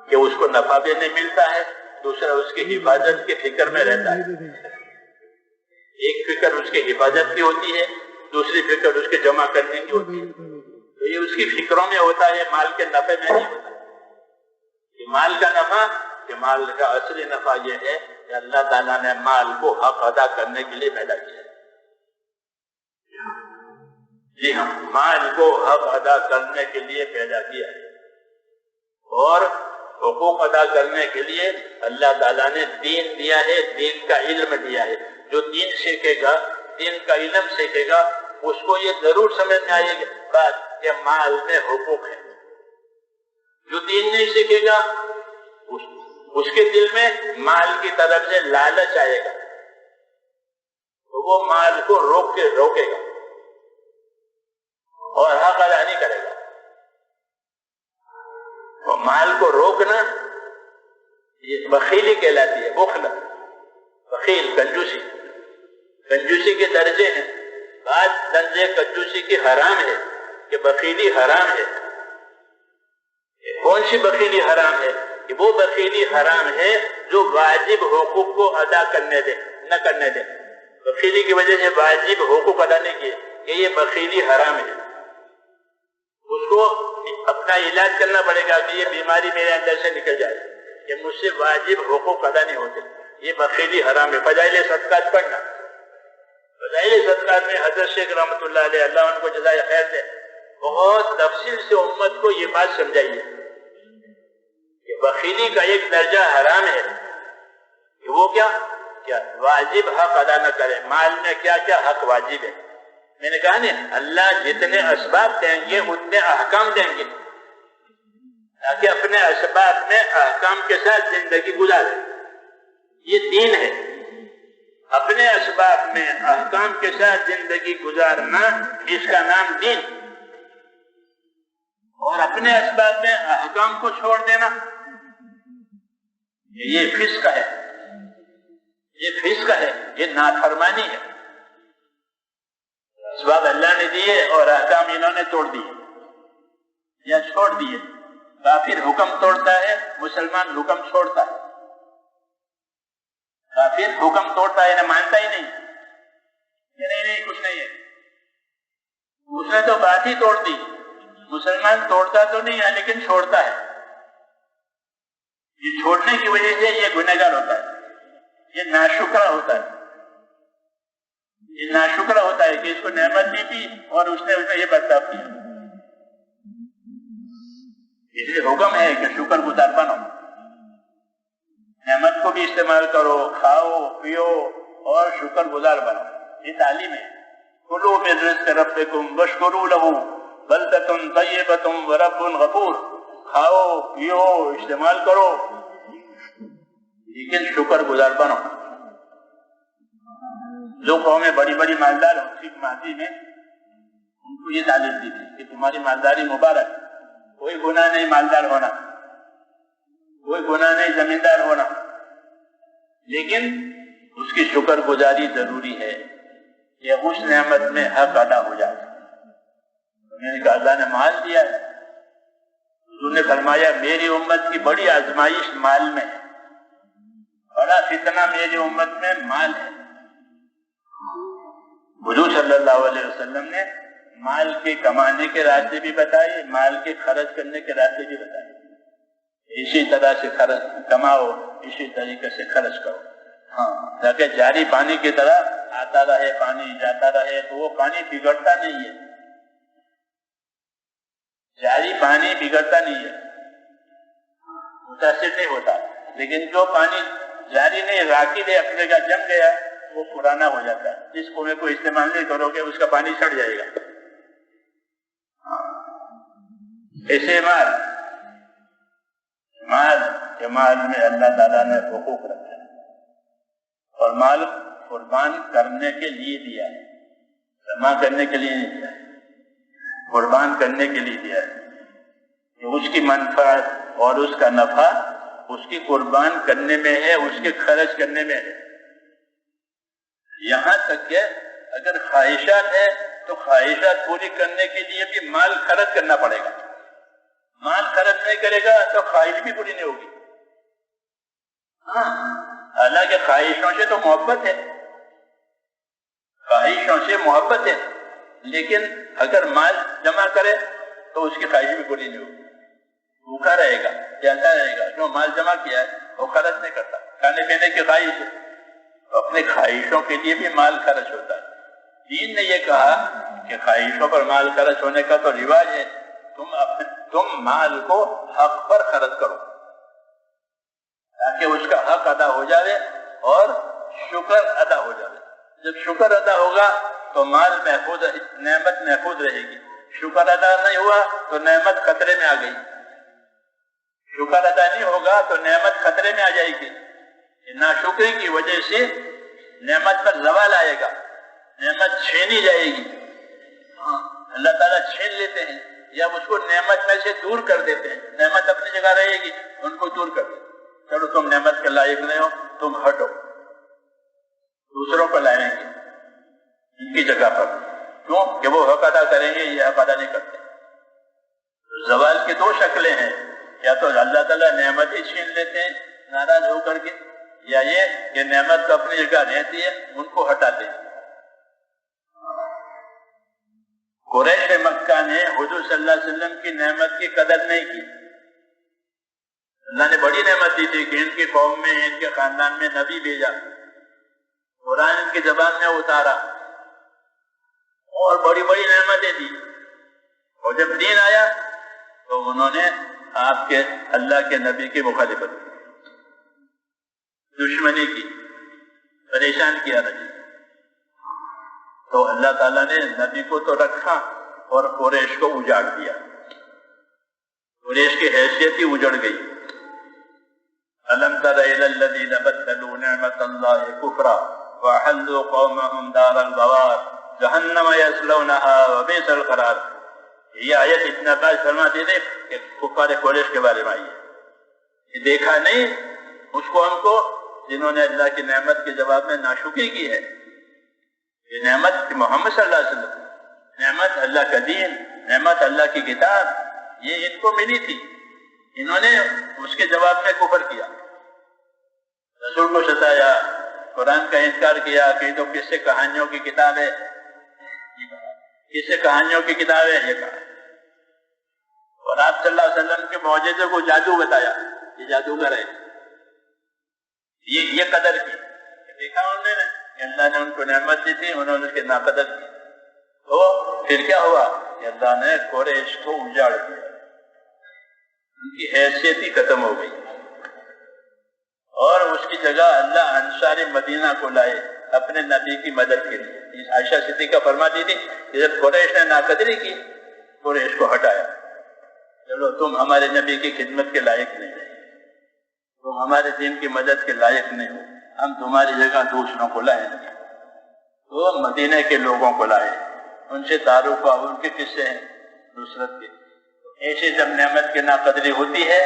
کہ اس کو نفع بھی نہیں ملتا ہے، دوسرا اس کی حفاظت کے فکر میں رہتا ہے۔ ایک فکر اس کی حفاظت کی ہوتی ہے، دوسری فکر اس کے جمع کرنے کی ہوتی ہے، تو یہ اس کی فکروں میں ہوتا ہے، مال کے نفع میں نہیں ہوتا۔ کہ مال کا نفع، کہ مال کا اصلی نفع یہ ہے کہ اللہ تعالیٰ نے مال کو حق ادا کرنے کے لیے پیدا کیا ہے۔ جی ہاں، مال کو حق ادا کرنے کے لیے پیدا کیا ہے، اور حقوق ادا کرنے کے لیے اللہ تعالیٰ نے دین دیا ہے، دین کا علم دیا ہے۔ جو دین سیکھے گا، دین کا علم سیکھے گا، اس کو یہ ضرور سمجھ میں آئے گا بات کہ مال میں حقوق ہے۔ جو دین نہیں سیکھے گا اس کے دل میں مال کی طرف سے لالچ آئے گا، تو وہ مال کو روکے گا اور حق ادا نہیں کرے گا۔ اور مال کو روکنا یہ بخیلی کہلاتی ہے، بخل، بخیل، کنجوسی۔ کنجوسی کے درجے ہیں، بعض درجے کنجوسی کے حرام ہے، کہ بخیلی حرام ہے. کون سی بخیلی حرام ہے؟ کہ وہ بخیلی حرام ہے جو واجب حقوق کو ادا نہ کرنے دے. بخیلی کی وجہ سے واجب حقوق ادا نہیں کیے کہ یہ بخیلی حرام ہے. اس کو اپنا علاج کرنا پڑے گا کہ یہ بیماری میرے اندر سے نکل جائے کہ مجھ سے واجب حقوق ادا نہیں ہوتے. یہ بخیلی حرام ہے. فضائل صدقات پڑھنا. فضائل صدقات میں حضرت شیخ رحمۃ اللہ علیہ اللہ ان کو جزائے خیر دے بہت تفصیل سے امت کو یہ بات سمجھائیے کہ بخیلی کا ایک درجہ حرام ہے کہ وہ کیا واجب حق ادا نہ کرے. مال میں کیا کیا حق واجب ہے. میں نے کہا نہیں اللہ جتنے اسباب دیں گے اتنے احکام دیں گے تاکہ اپنے اسباب میں احکام کے ساتھ زندگی گزارے. یہ دین ہے. اپنے اسباب میں احکام کے ساتھ زندگی گزارنا اس کا نام دین. اور اپنے اسباب میں احکام کو چھوڑ دینا یہ فسق ہے. یہ فسق ہے. یہ نافرمانی ہے. اسباب اللہ نے دیے اور احکام انہوں نے توڑ دیے یا چھوڑ دیے. کافر حکم توڑتا ہے, مسلمان حکم چھوڑتا ہے. کافر حکم توڑتا ہے, نہ مانتا ہی نہیں کہ نہیں کچھ نہیں ہے. اس نے تو بات ہی توڑ دی. مسلمان توڑتا تو نہیں ہے لیکن چھوڑتا ہے. یہ چھوڑنے کی وجہ سے یہ گنہگار ہوتا ہے. یہ ناشکرا ہوتا ہے. یہ ناشکرا ہوتا ہے کہ اس کو نعمت دی تھی اور اس نے یہ برتاؤ کیا. اس لیے حکم ہے کہ شکر گزار بنو. نعمت کو بھی استعمال کرو, کھاؤ پیو اور شکر گزار بنو. یہ تعلیم ہے. کلوا من رزق ربکم واشکروا لہ بلدۃ طیبۃ ورب غفور. کھاؤ پیو استعمال کرو لیکن شکر گزار بنو. جو قومیں بڑی بڑی مالدار ہوتی ماضی میں ان کو یہ تعلیم دی تھی کہ تمہاری مالداری مبارک, کوئی گناہ نہیں مالدار ہونا, کوئی گناہ نہیں زمیندار ہونا, لیکن اس کی شکر گزاری ضروری ہے کہ اس نعمت میں حق ادا ہو جائے. میں نے کہا اللہ نے مال دیا ہے. حضور نے فرمایا میری امت کی بڑی آزمائش مال میں ہے. بڑا فتنہ میری امت میں مال ہے. حضور صلی اللہ علیہ وسلم نے مال کے کمانے کے راستے بھی بتائے, مال کے خرچ کرنے کے راستے بھی بتائے. اسی طرح سے خرچ کماؤ, اسی طریقے سے خرچ کرو. ہاں, تاکہ جاری پانی کی طرح آتا رہے, پانی جاتا رہے, تو وہ پانی بگڑتا نہیں ہے. جاری پانی بگڑتا نہیں ہے, متاثر نہیں ہوتا. لیکن جو پانی جاری نہیں, راکد ہے, اپنے کا جم گیا, وہ پرانا ہو جاتا ہے. جس کنویں کو استعمال نہیں کرو گے اس کا پانی سڑ جائے گا. ایسے مال میں اللہ تعالیٰ نے حقوق رکھا ہے اور مال قربان کرنے کے لیے دیا ہے, جمع کرنے کے لیے نہیں دیا ہے, قربان کرنے کے لیے دیا ہے. اس کی منفعت اور اس کا نفع اس کی قربان کرنے میں ہے, اس کے خرچ کرنے میں ہے. یہاں تک کہ اگر خواہشات ہے تو خواہشات پوری کرنے کے لیے بھی مال خرچ کرنا پڑے گا. مال خرچ نہیں کرے گا تو خواہش بھی پوری نہیں ہوگی. ہاں, حالانکہ خواہشوں سے تو محبت ہے, خواہشوں سے محبت ہے, لیکن اگر مال جمع کرے تو اس کی خواہش بھی پوری نہیں ہوگی. بھوکا رہے گا, پیاسا رہے گا. جو مال جمع کیا ہے وہ خرچ نہیں کرتا. کھانے پینے کی خواہش ہے تو اپنے خواہشوں کے لیے بھی مال خرچ ہوتا ہے. دین نے یہ کہا کہ خواہشوں پر مال خرچ ہونے کا تو رواج ہے, تم مال کو حق پر خرچ کرو تاکہ اس کا حق ادا ہو جائے اور شکر ادا ہو جائے. جب شکر ادا ہوگا تو مال محفوظ, نعمت محفوظ رہے گی. شکر ادا نہیں ہوا تو نعمت خطرے میں آ گئی. شکر ادا نہیں ہوگا تو نعمت خطرے میں آ جائے گی. ناشکری کی وجہ سے نعمت پر زوال آئے گا, نعمت چھینی جائے گی. اللہ تعالیٰ چھین لیتے ہیں یا اس کو نعمت میں سے دور کر دیتے ہیں. نعمت اپنی جگہ رہے گی, ان کو دور کر دیں. چلو تم نعمت کے لائق نہیں ہو, تم ہٹو, دوسروں کو لائیں گے ان کی جگہ پر. کیوں کہ وہ حق ادا کریں گے، یہ حق ادا نہیں کرتے۔ زوال کی دو شکلیں ہیں، یا تو اللہ تعالیٰ نعمت ہی چھین لیتے ہیں ناراض ہو کر کے، یا یہ کہ نعمت تو اپنی جگہ رہتی ہے ان کو ہٹاتے ہیں۔ قریش مکہ نے حضور صلی اللہ علیہ وسلم کی نعمت کی قدر نہیں کی۔ اللہ نے بڑی نعمت دی تھی کہ ان کی قوم میں، ان کے خاندان میں نبی بھیجا، قرآن ان کی زبان میں اتارا، اور بڑی بڑی نعمتیں دی، اور جب دین آیا تو انہوں نے آپ کے اللہ کے نبی کی مخالفت کی، دشمنی کی، پریشان کیا نبی۔ تو اللہ تعالیٰ نے نبی کو تو رکھا اور قریش کو اجاڑ دیا، قریش کی حیثیت ہی اجڑ گئی۔ أَلَمْ تَرَ إِلَى الَّذِينَ بَدَّلُوا نِعْمَةَ اللَّهِ كُفْرًا وَأَحَلُّوا قَوْمَهُمْ دَارَ الْبَوَارِ جَهَنَّمَ يَصْلَوْنَهَا وَبِئْسَ الْقَرَارُ۔ یہ آیت ابن عباس فرماتے تھے کہ کفار قریش کے بارے میں آئی ہے، یہ دیکھا نہیں اس قوم کو جنہوں نے اللہ کی نعمت کے جواب میں ناشکری کی ہے۔ یہ نعمت محمد صلی اللہ علیہ وسلم، نعمت اللہ کا دین، نعمت اللہ کی کتاب، یہ ان کو ملی تھی، انہوں نے اس کے جواب میں کفر کیا، رسول کو ستایا، قرآن کا انکار کیا کہ تو قصے کہانیوں کی کتاب ہے، قصے کہانیوں کی کتاب ہے یہ کہا، اور آپ صلی اللہ علیہ وسلم کے معجزے کو جادو بتایا، یہ جادوگر ہے، یہ قدر کی۔ دیکھا انہوں نے کہ اللہ نے ان کو نعمت دی تھی، انہوں نے اس کی ناقدر کی، تو پھر کیا ہوا کہ اللہ نے قریش کو اجاڑ دیا، ان کی حیثیت ہی ختم ہو گئی، اور اس کی جگہ اللہ انصار مدینہ کو لائے اپنے نبی کی مدد کے لیے۔ عائشہ صدیقہ فرماتی تھی کہ جب قریش نے ناقدری کی، قریش کو ہٹایا، چلو تم ہمارے نبی کی خدمت کے لائق نہیں رہے، تم ہمارے دین کی مدد کے لائق نہیں ہو، ہم تمہاری جگہ دوسروں کو لائیں گے۔ تو مدینے کے لوگوں کو لائے، ان سے تعارف ہوا، ان کے قصے ہیں نصرت کے۔ ایسے جب نعمت کی ناقدری ہوتی ہے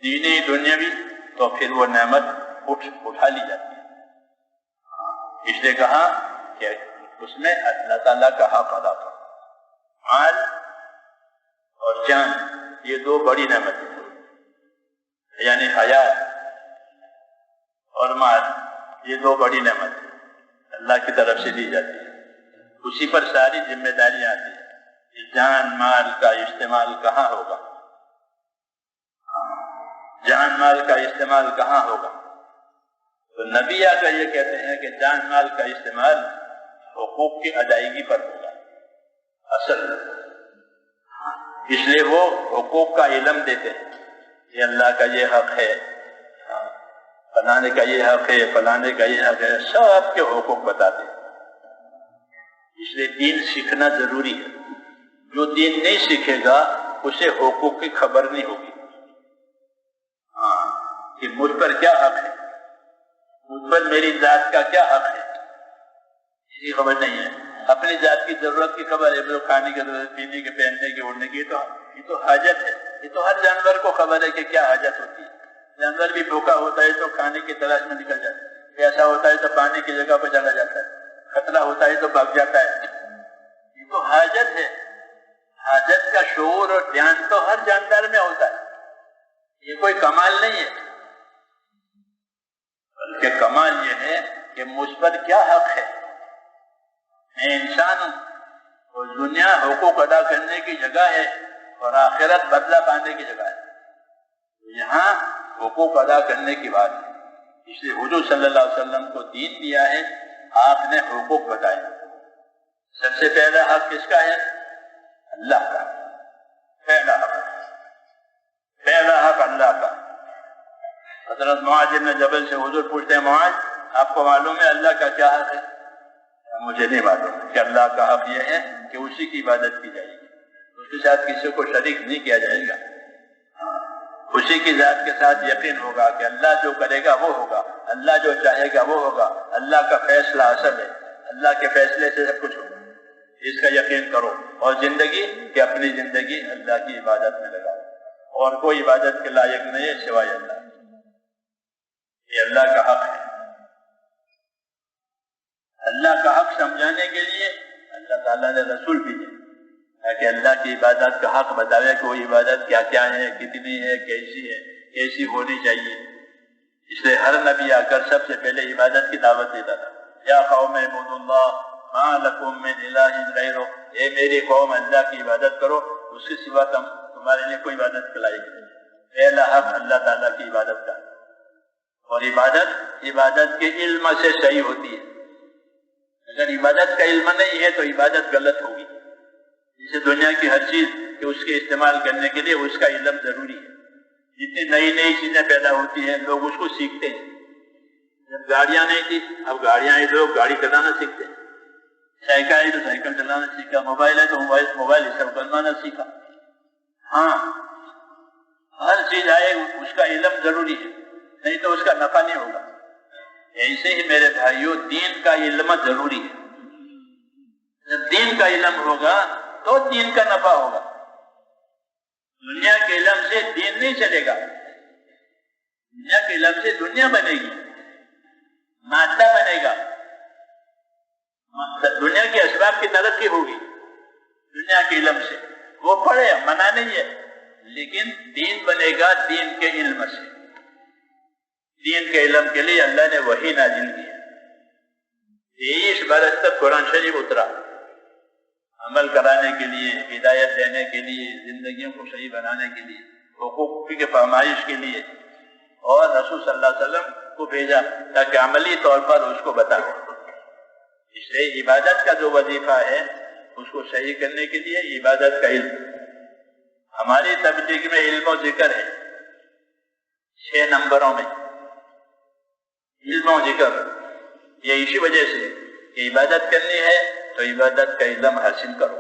دینی دنیاوی، تو پھر وہ نعمت اٹھا لی جاتی ہے۔ اس لیے کہا کہ اس میں اللہ تعالیٰ کا حق ادا کرو۔ مال اور جان یہ دو بڑی نعمتیں ہیں، یعنی حیات اور مال یہ دو بڑی نعمتیں اللہ کی طرف سے دی جاتی ہیں، اسی پر ساری ذمہ داریاں آتی ہیں۔ یہ جان مال کا استعمال کہاں ہوگا، جان مال کا استعمال کہاں ہوگا؟ تو نبی آ کر یہ کہتے ہیں کہ جان مال کا استعمال حقوق کی ادائیگی پر ہوگا اصل، اس لیے وہ حقوق کا علم دیتے ہیں، یہ اللہ کا یہ حق ہے، فلانے کا یہ حق ہے، فلانے کا یہ حق ہے، سب کے حقوق بتاتے ہیں۔ اس لیے دین سیکھنا ضروری ہے، جو دین نہیں سیکھے گا اسے حقوق کی خبر نہیں ہوگی، کہ مجھ پر کیا حق ہے، مجھ پر میری ذات کا کیا حق ہے، اسی خبر نہیں ہے۔ اپنی ذات کی ضرورت کی خبر ہے، جو کھانے کی ضرورت، پینے کے، پہننے کی، اڑنے کی، یہ تو حاجت ہے، یہ تو ہر جانور کو خبر ہے کہ کیا حاجت ہوتی ہے۔ جانور بھی بھوکا ہوتا ہے تو کھانے کی تلاش میں نکل جاتا ہے، پیاسا ہوتا ہے تو پانی کی جگہ پہ چلا جاتا ہے، خطرہ ہوتا ہے تو بھاگ جاتا ہے، یہ تو حاجت ہے۔ حاجت کا شعور اور دھیان تو ہر جاندار میں ہوتا ہے، یہ کوئی کمال نہیں ہے، بلکہ کمال یہ ہے کہ مجھ پر کیا حق ہے، میں انسان ہوں، اور دنیا حقوق ادا کرنے کی جگہ ہے اور آخرت بدلہ پانے کی جگہ ہے، یہاں حقوق ادا کرنے کی بات ہے۔ اس لیے حضور صلی اللہ علیہ وسلم کو دین دیا ہے، آپ نے حقوق بتائے۔ سب سے پہلا حق کس کا ہے؟ اللہ کا، پہلا حق اللہ کا۔ حضرت معاذ بن جبل سے حضور پوچھتے ہیں، معاذ آپ کو معلوم ہے اللہ کا کیا حق ہے؟ مجھے نہیں معلوم کہ اللہ کا حق یہ ہے کہ اسی کی عبادت کی جائے گی، اس کے ساتھ کسی کو شریک نہیں کیا جائے گا، اسی کی ذات کے ساتھ یقین ہوگا کہ اللہ جو کرے گا وہ ہوگا، اللہ جو چاہے گا وہ ہوگا، اللہ کا فیصلہ اصل ہے، اللہ کے فیصلے سے سب کچھ ہوگا، اس کا یقین کرو۔ اور زندگی کہ اپنی زندگی اللہ کی عبادت میں لگاؤ، اور کوئی عبادت کے لائق نہیں ہے سوائے اللہ، یہ اللہ کا حق ہے۔ اللہ کا حق سمجھانے کے لیے اللہ اللہ تعالیٰ نے رسول بھیجے تاکہ اللہ کی عبادت کا حق بتاوے کہ وہ عبادت کیا کیا ہے، کتنی ہے، کیسی ہونی چاہیے۔ اس لیے ہر نبی آ کر سب سے پہلے عبادت کی دعوت دیتا تھا۔ یا قوم اعبدوا اللہ ما لکم من الہ غیرہ، اے میری قوم اللہ کی عبادت کرو، اس کے سوا تمہارے لیے کوئی عبادت کے لائق نہیں۔ پہلا حق اللہ تعالیٰ کی عبادت کا، اور عبادت کے علم سے صحیح ہوتی ہے۔ اگر عبادت کا علم نہیں ہے تو عبادت غلط ہوگی۔ جسے دنیا کی ہر چیز کہ اس کے استعمال کرنے کے لیے اس کا علم ضروری ہے۔ جتنی نئی چیزیں پیدا ہوتی ہیں لوگ اس کو سیکھتے ہیں۔ جب گاڑیاں نہیں تھی، اب گاڑیاں ہیں، لوگ گاڑی چلانا سیکھتے ہیں۔ سائیکل ہے تو سائیکل چلانا سیکھا، موبائل ہے تو موبائل حساب کروانا سیکھا۔ ہاں، ہر چیز آئے اس کا علم ضروری ہے، نہیں تو اس کا نفع نہیں ہوگا۔ ایسے ہی میرے بھائیوں دین کا علم ضروری ہے۔ جب دین کا علم ہوگا تو دین کا نفع ہوگا۔ دنیا کے علم سے دین نہیں چلے گا، دنیا کے علم سے دنیا بنے گی، مادہ بنے گا، دنیا کے اسباب کی ترقی ہوگی دنیا کے علم سے۔ وہ پڑھے، منع نہیں ہے، لیکن دین بنے گا دین کے علم سے۔ دین کے علم کے لیے اللہ نے وحی نازل کی ہے۔ 23 برس تک قرآن شریف اترا، عمل کرانے کے لیے، ہدایت دینے کے لیے، زندگیوں کو صحیح بنانے کے لیے، حقوق کی پامائش کے لیے، اور رسول صلی اللہ علیہ وسلم کو بھیجا تاکہ عملی طور پر اس کو بتائے۔ اس لیے عبادت کا جو وظیفہ ہے اس کو صحیح کرنے کے لیے عبادت کا علم۔ ہماری تبلیغ میں علم و ذکر ہے 6 نمبروں میں، علم و ذکر۔ یہ اسی وجہ سے کہ عبادت کرنی ہے تو عبادت کا علم حاصل کرو،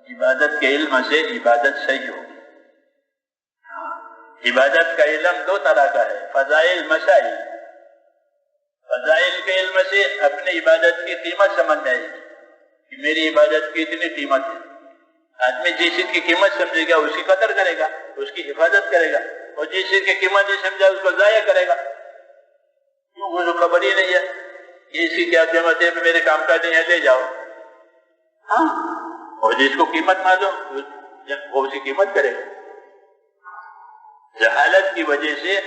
عبادت کے علم سے عبادت صحیح ہوگی۔ عبادت کا علم 2 طرح کا ہے، فضائل، مسائل۔ فضائل کے علم سے اپنی عبادت کی قیمت سمجھ آئے گی کہ میری عبادت کی اتنی قیمت ہے۔ آدمی جس چیز کی قیمت سمجھے گا اس کی قدر کرے گا، اس کی حفاظت کرے گا، اور جس چیز کی قیمت نہیں سمجھا اس کو ضائع کرے گا۔ وہ جو خبر ہی نہیں ہے کہ اس کی کیا قیمت ہے، میرے کام کا نہیں ہے، لے جاؤ۔ ہاں، اور جس کو قیمت معلوم وہ اس کی قیمت کرے گا۔ جہالت کی وجہ سے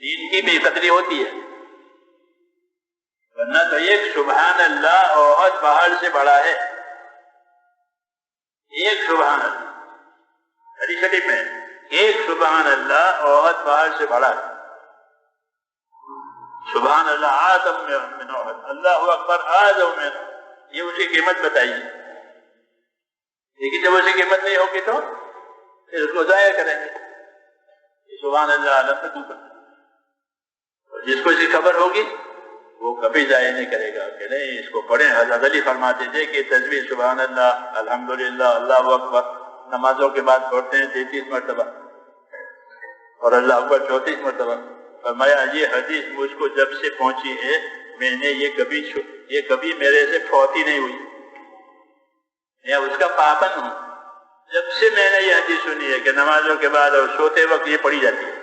دین کی بے قدری ہوتی ہے، ورنہ تو ایک سبحان اللہ احد پہاڑ سے بڑا ہے۔ ایک سبحان اللہ، حدیث شریف میں ایک سبحان اللہ احد پہاڑ سے بڑا ہے۔ سبحان اللہ اعظم من احد، اللہ اکبر اعظم من، یہ اس کی قیمت بتائیے۔ لیکن جب اس کی قیمت نہیں ہوگی تو پھر اس کو ضائع کریں گے۔ سبحان اللہ عالم سے دور، اور جس کو اس کی خبر ہوگی وہ کبھی ضائع نہیں کرے گا کہ نہیں اس کو پڑھیں۔ حضرت علی فرماتے تھے کہ تسبیح سبحان اللہ، الحمدللہ، اللہ اکبر نمازوں کے بعد پڑھتے ہیں 33 مرتبہ، اور اللہ اکبر 34 مرتبہ۔ فرمایا یہ حدیث مجھ کو جب سے پہنچی ہے میں نے یہ کبھی میرے سے فوت ہی نہیں ہوئی، میں اس کا پابند ہوں۔ جب سے میں نے یہ حدیث سنی ہے کہ نمازوں کے بعد اور سوتے وقت یہ پڑھی جاتی ہے،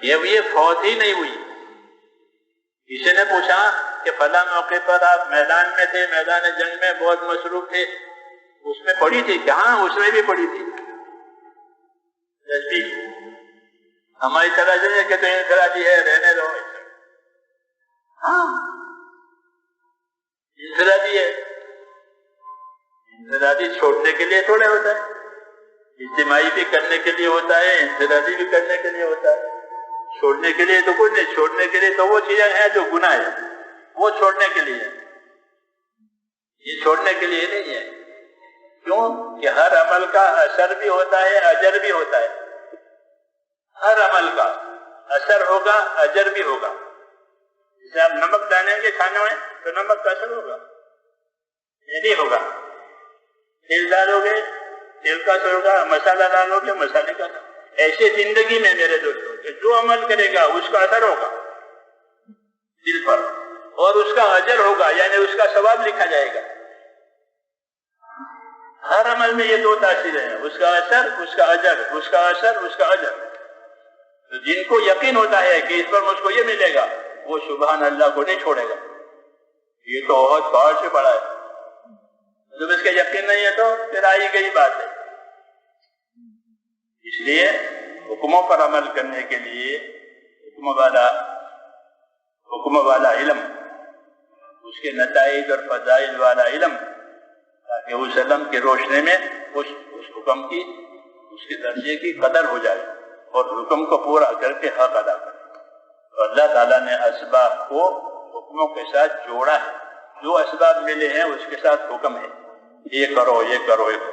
یہ فوت ہی نہیں ہوئی۔ کسی نے پوچھا کہ فلاں موقع پر آپ میدان میں تھے، میدان جنگ میں بہت مصروف تھے، اس میں پڑھی تھی؟ کہاں، اس میں بھی پڑھی تھی تسبیح۔ ہماری طرح سے کہ تو انفرادی ہے، رہنے دو۔ ہاں انفرادی ہے، انفرادی چھوڑنے کے لیے تھوڑے ہوتا ہے، اجتماعی بھی کرنے کے لیے ہوتا ہے، انفرادی بھی کرنے کے لیے ہوتا ہے۔ چھوڑنے کے لیے تو کوئی نہیں، چھوڑنے کے لیے تو وہ چیزیں ہیں جو گناہ ہے، وہ چھوڑنے کے لیے ہے، یہ چھوڑنے کے لیے نہیں ہے۔ کیوں کہ ہر عمل کا اثر بھی ہوتا ہے، اجر بھی ہوتا ہے۔ ہر عمل کا اثر ہوگا، اجر بھی ہوگا۔ جیسے آپ نمک ڈالیں گے کھانے میں تو نمک کا اثر ہوگا، یہ نہیں ہوگا۔ تیل ڈالو گے تیل کا اثر ہوگا، مسالہ ڈالو گے مسالے کا اثر۔ ایسے زندگی میں میرے دوستوں کہ جو عمل کرے گا اس کا اثر ہوگا دل پر، اور اس کا اجر ہوگا، یعنی اس کا ثواب لکھا جائے گا۔ ہر عمل میں یہ 2 تاثیریں ہیں، اس کا اثر، اس کا اجر، اس کا اثر، اس کا اجر۔ تو جن کو یقین ہوتا ہے کہ اس پر مجھ کو یہ ملے گا وہ سبحان اللہ کو نہیں چھوڑے گا۔ یہ تو بہت پہاڑ سے بڑا ہے، جب اس کا یقین نہیں ہے تو پھر آئی گئی بات ہے۔ اس لیے حکموں پر عمل کرنے کے لیے حکم والا علم، اس کے نتائج اور فضائل والا علم، تاکہ اس علم کی روشنی میں اس حکم کی، اس کے درجے کی قدر ہو جائے اور حکم کو پورا کر کے حق ادا کرے۔ تو اللہ تعالیٰ نے اسباب کو حکموں کے ساتھ جوڑا ہے، جو اسباب ملے ہیں اس کے ساتھ حکم ہے، یہ کرو یہ کرو یہ کرو۔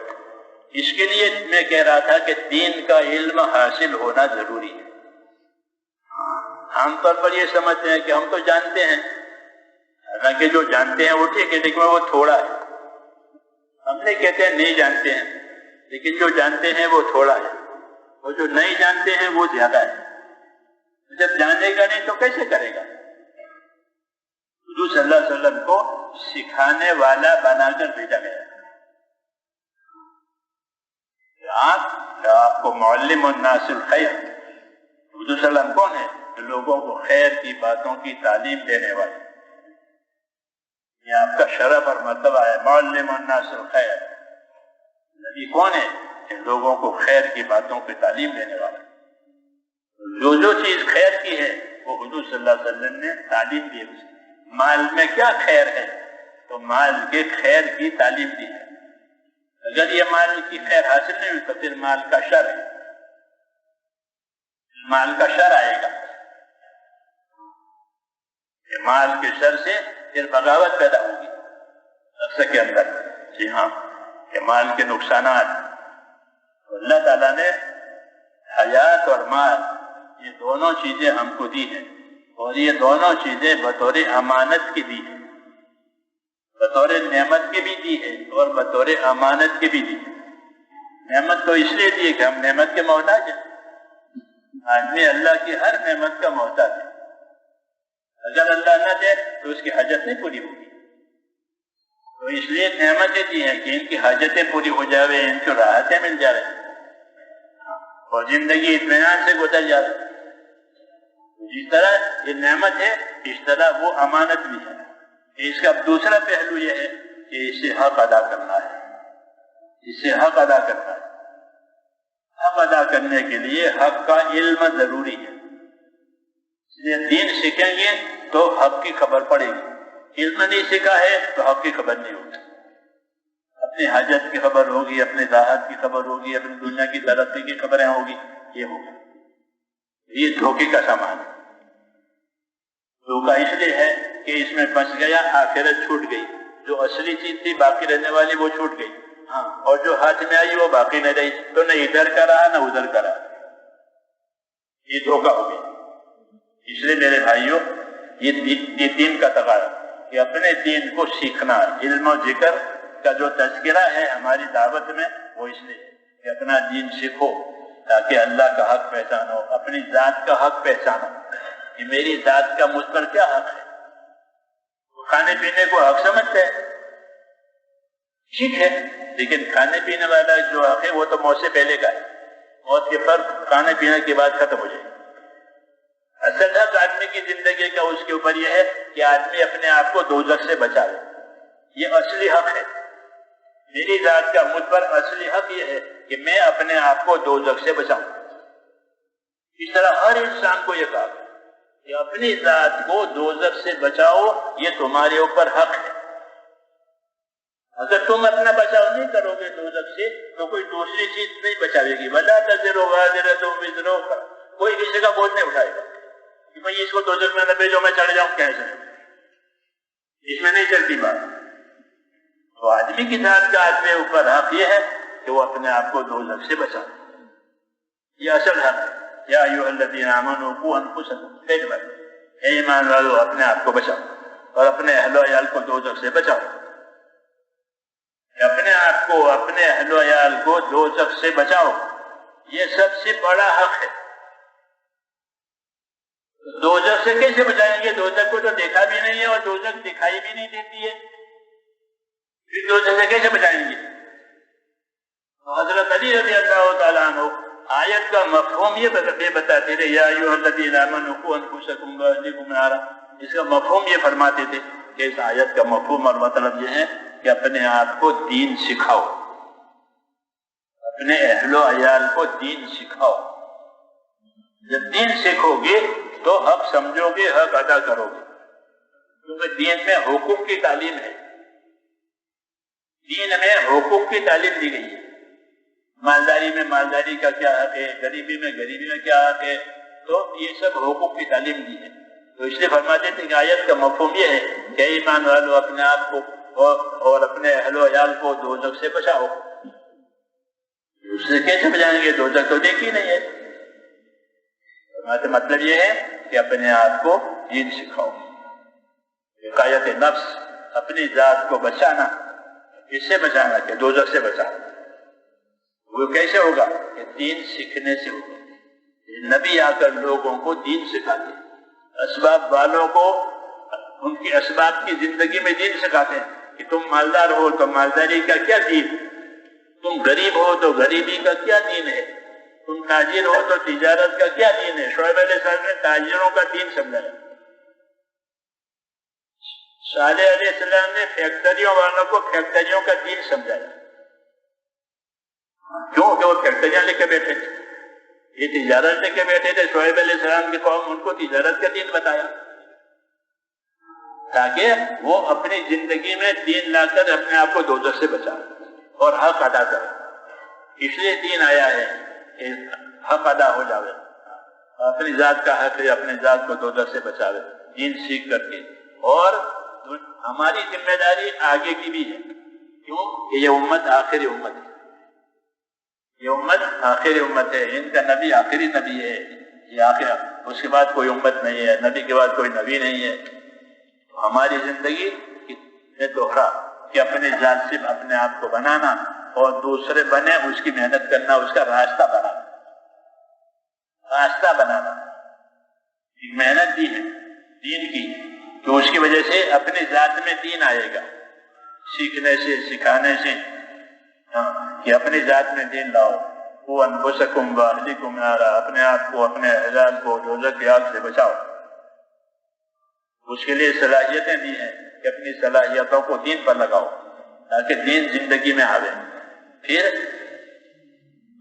اس کے لیے میں کہہ رہا تھا کہ دین کا علم حاصل ہونا ضروری ہے۔ عام طور پر یہ سمجھتے ہیں کہ ہم تو جانتے ہیں، حالانکہ جو جانتے ہیں وہ ٹھیک ہے، لیکن وہ تھوڑا ہے۔ ہم نہیں کہتے ہیں نہیں جانتے ہیں، لیکن جو جانتے ہیں وہ تھوڑا ہے، اور جو نہیں جانتے ہیں وہ زیادہ ہے۔ جب جانے گا نہیں تو کیسے کرے گا؟ حضور صلی اللہ علیہ وسلم کو سکھانے والا بنا کر بھیجا گیا۔ آپ کو معلم الناس الخیر، حضور صلی اللہ علیہ وسلم کون ہے؟ لوگوں کو خیر کی باتوں کی تعلیم دینے والے۔ یہ آپ کا شرف اور مرتبہ ہے، معلم الناس الخیر۔ نبی کون ہے؟ کہ لوگوں کو خیر کی باتوں کی تعلیم دینے والا۔ جو چیز خیر کی ہے وہ حضور صلی اللہ علیہ وسلم نے تعلیم دی ہے۔ مال میں کیا خیر ہے؟ تو مال کے خیر کی تعلیم دی ہے۔ اگر یہ مال کی خیر حاصل نہیں ہوئی تو پھر مال کا شر ہے، مال کا شر آئے گا۔ مال کے شر سے پھر بغاوت پیدا ہوگی نفس کے اندر۔ جی ہاں، کہ مال کے نقصانات۔ اللہ تعالیٰ نے حیات اور مال یہ دونوں چیزیں ہم کو دی ہیں، اور یہ دونوں چیزیں بطور امانت کی دی ہیں، بطور نعمت کی بھی دی ہے اور بطور امانت کی بھی دی ہے۔ نعمت تو اس لیے دی ہے کہ ہم نعمت کے محتاج ہیں۔ آدمی اللہ کی ہر نعمت کا محتاج ہے۔ اگر اللہ نہ دے تو اس کی حاجت نہیں پوری ہوگی، تو اس لیے نعمتیں دی ہیں کہ ان کی حاجتیں پوری ہو جاوے، ان کو راحتیں مل جائے اور زندگی اطمینان سے گزر جائے۔ جس طرح یہ نعمت ہے اس طرح وہ امانت بھی ہے۔ اس کا دوسرا پہلو یہ ہے کہ اسے حق ادا کرنا ہے، اسے حق ادا کرنا ہے۔ حق ادا کرنے کے لیے حق کا علم ضروری ہے۔ یہ دین سیکھیں گے تو حق کی خبر پڑے گی، علم نہیں سیکھا ہے تو حق کی خبر نہیں ہوگی۔ اپنی حاجت کی خبر ہوگی، اپنی راحت کی خبر ہوگی، اپنی دنیا کی ترقی کی خبریں ہوگی، یہ ہوگی۔ یہ دھوکے کا سامان ہے۔ دھوکہ اس لیے ہے کہ اس میں پھنس گیا، آخرت چھوٹ گئی۔ جو اصلی چیز تھی باقی رہنے والی وہ چھوٹ گئی، ہاں، اور جو ہاتھ میں آئی وہ باقی نہ رہی، تو نہ ادھر کا رہا نہ ادھر کا رہا۔ یہ دھوکہ ہو گیا۔ اس لیے میرے بھائیوں، یہ دین کا تقاضا کہ اپنے دین کو سیکھنا، علم و ذکر کا جو تذکرہ ہے ہماری دعوت میں، وہ اس لیے کہ اپنا دین سیکھو تاکہ اللہ کا حق پہچانو، اپنی ذات کا حق پہچانو کہ میری ذات کا مجھ پر کیا حق ہے۔ کھانے پینے کو حق سمجھتے ہیں، ٹھیک ہے، لیکن کھانے پینے والا جو حق ہے وہ تو موت سے پہلے کا ہے، موت کے پر کھانے پینے کے بعد ختم ہو جائے۔ اصل حق آدمی کی زندگی کا اس کے اوپر یہ ہے کہ آدمی اپنے آپ کو دوزخ سے بچا لے، یہ اصلی حق ہے۔ میری ذات کا مجھ پر اصلی حق یہ ہے کہ میں اپنے آپ کو دوزخ سے بچاؤں۔ اس طرح ہر انسان کو یہ کہا کہ اپنی ذات کو دوزخ سے بچاؤ، یہ تمہارے اوپر حق ہے۔ اگر تم اپنا بچاؤ نہیں کرو گے دوزخ سے تو کوئی دوسری چیز نہیں بچاوے گی۔ وَلَا تَزِرُ وَازِرَةٌ وِزْرَ أُخْرَىٰ، کوئی کسی کا بوجھ نہیں اٹھائے گا کہ بھئی اس کو دوزخ میں نہ بھیجو میں چڑھ جاؤں، کیسے؟ اس میں نہیں چلتی بات۔ تو آدمی کی ذات کا آدمی اوپر حق یہ ہے کہ وہ اپنے آپ کو دوزخ سے بچائے، یہ اصل حق ہے۔ یا ایھا الذین آمنوا قوا انفسکم، اے ایمان والو اپنے آپ کو بچاؤ اور اپنے اہل و عیال کو دوزخ سے بچاؤ۔ اپنے آپ کو، اپنے اہل و عیال کو دوزخ سے بچاؤ، یہ سب سے بڑا حق ہے۔ دوزخ سے کیسے بچائیں گے؟ دوزخ کو تو دیکھا بھی نہیں ہے اور دوزخ دکھائی بھی نہیں دیتی ہے، پھر دوزخ سے کیسے بچائیں گے؟ حضرت علی رضی اللہ تعالیٰ عنہ آیت کا مفہوم یہ بتاتے تھے، یا ایھا الذین آمنوا قوا انفسکم واہلیکم نارا، اس کا مفہوم یہ فرماتے تھے کہ اس آیت کا مفہوم اور مطلب یہ ہے کہ اپنے آپ کو دین سکھاؤ، اپنے اہل و عیال کو دین سکھاؤ۔ جب دین سیکھو گے تو حق سمجھو گے، حق ادا کرو گے، کیونکہ دین میں حقوق کی تعلیم ہے، دین میں حقوق کی تعلیم دی گئی ہے۔ مالداری میں مالداری کا کیا حق ہے، غریبی میں کیا حق ہے، تو یہ سب حقوق کی تعلیم دی ہے۔ تو اس لیے فرماتے تھے کہ آیت کا مفہوم یہ ہے کہ ایمان والو اپنے آپ کو اور اپنے اہل و عیال کو دوزخ سے بچاؤ۔ اس سے کیسے بچائیں گے؟ دوزخ تو دیکھی نہیں ہے۔ مطلب یہ ہے کہ اپنے آپ کو دین سکھاؤ، وقایت نفس، اپنی ذات کو بچانا۔ کس سے بچانا؟ کہ دوزخ سے بچانا۔ وہ کیسے ہوگا؟ کہ دین سیکھنے سے ہوگا۔ نبی آ کر لوگوں کو دین سکھاتے ہیں، اسباب والوں کو ان کی اسباب کی زندگی میں دین سکھاتے ہیں کہ تم مالدار ہو تو مالداری کا کیا دین، تم غریب ہو تو غریبی کا کیا دین ہے، تم تاجر ہو تو تجارت کا کیا دین ہے۔ شعیب علیہ السلام نے تاجروں کا دین سمجھایا، صالح علیہ السلام نے فیکٹریوں والوں کو فیکٹریوں کا دین سمجھایا۔ کیوں کہ وہ فیکٹریاں لے کے بیٹھے تھے، یہ تجارت لے کے بیٹھے تھے۔ شعیب علیہ السلام کی قوم ان کو تجارت کا دین بتایا تاکہ وہ اپنی زندگی میں دین لا کر اپنے آپ کو دوزخ سے بچائے اور حق ادا کرے۔ اس لیے دین آیا ہے کہ حق ادا ہو جاوے، اپنی ذات کا حق ہے، اپنی ذات کو دوزخ سے بچاوے دین سیکھ کر کے۔ اور ہماری ذمہ داری آگے کی بھی ہے، کیوں کہ یہ امت آخری امت ہے، یہ امت آخری امت ہے، ان کا نبی آخری نبی ہے، یہ آخر اس کے بعد کوئی امت نہیں ہے، نبی کے بعد کوئی نبی نہیں ہے۔ ہماری زندگی میں دوہرا کہ اپنے ذات سے اپنے آپ کو بنانا اور دوسرے بنے اس کی محنت کرنا، اس کا راستہ بنانا ایک محنت دی ہے دین کی، تو اس کی وجہ سے اپنی ذات میں دین آئے گا، سیکھنے سے سکھانے سے، کہ اپنی ذات میں دین لاؤ۔ وہ انفسکم واہلیکم نارا، اپنے آپ کو اپنے اہل کو دوزخ کی آگ سے بچاؤ۔ اس کے لیے صلاحیتیں دی ہیں کہ اپنی صلاحیتوں کو دین پر لگاؤ تاکہ دین زندگی میں آوے۔ پھر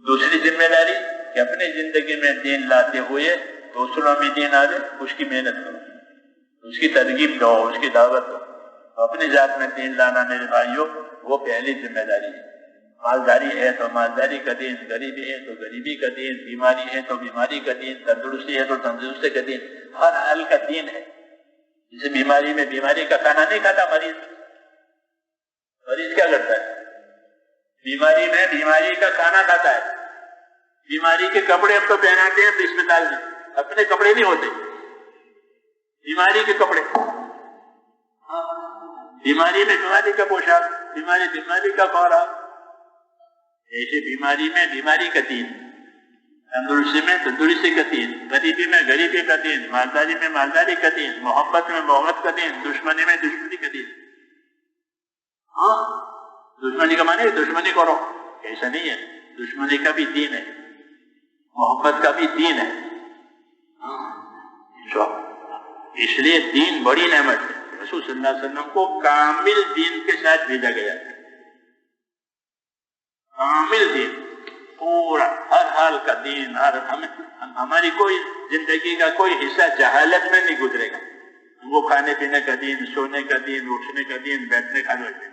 دوسری ذمہ داری کہ اپنی زندگی میں دین لاتے ہوئے دوسروں میں دین آوے، اس کی محنت کرو، اس کی ترغیب دو، اس کی دعوت دو۔ اپنی ذات میں دین لانا میرے بھائیوں وہ پہلی ذمہ داری ہے۔ مالداری ہے تو مالداری کا دین، غریبی ہے تو غریبی کا دین، بیماری ہے تو بیماری کا دین، تندرستی ہے تو تندرستی کا دین، ہر حال کا دین ہے۔ جسے بیماری میں بیماری کا کھانا نہیں کھاتا مریض کیا کرتا ہے؟ بیماری میں بیماری کا کھانا کھاتا ہے۔ بیماری کے کپڑے ہم تو پہناتے ہیں تو اسپتال میں، اپنے کپڑے نہیں ہوتے، بیماری کے کپڑے، بیماری میں بیماری کا پوشاک، بیماری کا خوراک، ایسے بیماری میں بیماری کا دین، تندرستی میں تندرستی کا دین، غریبی میں غریبی کا دین، مالداری میں مالداری کا دین، محبت میں محبت کا دین، دشمنی میں دشمنی کا دین۔ دشمنی کا معنی دشمنی کرو، ایسا نہیں ہے، دشمنی کا بھی دین ہے، محبت کا بھی دین ہے۔ اس لیے دین بڑی نعمت ہے۔ رسول صلی اللہ علیہ وسلم کو کامل دین کے ساتھ بھیجا گیا ہے، کامل دین، پورا ہر حال کا دین۔ ہماری کوئی زندگی کا کوئی حصہ جہالت میں نہیں گزرے گا، وہ کھانے پینے کا دین، سونے کا دین، اٹھنے کا دین، بیٹھنے کا دین۔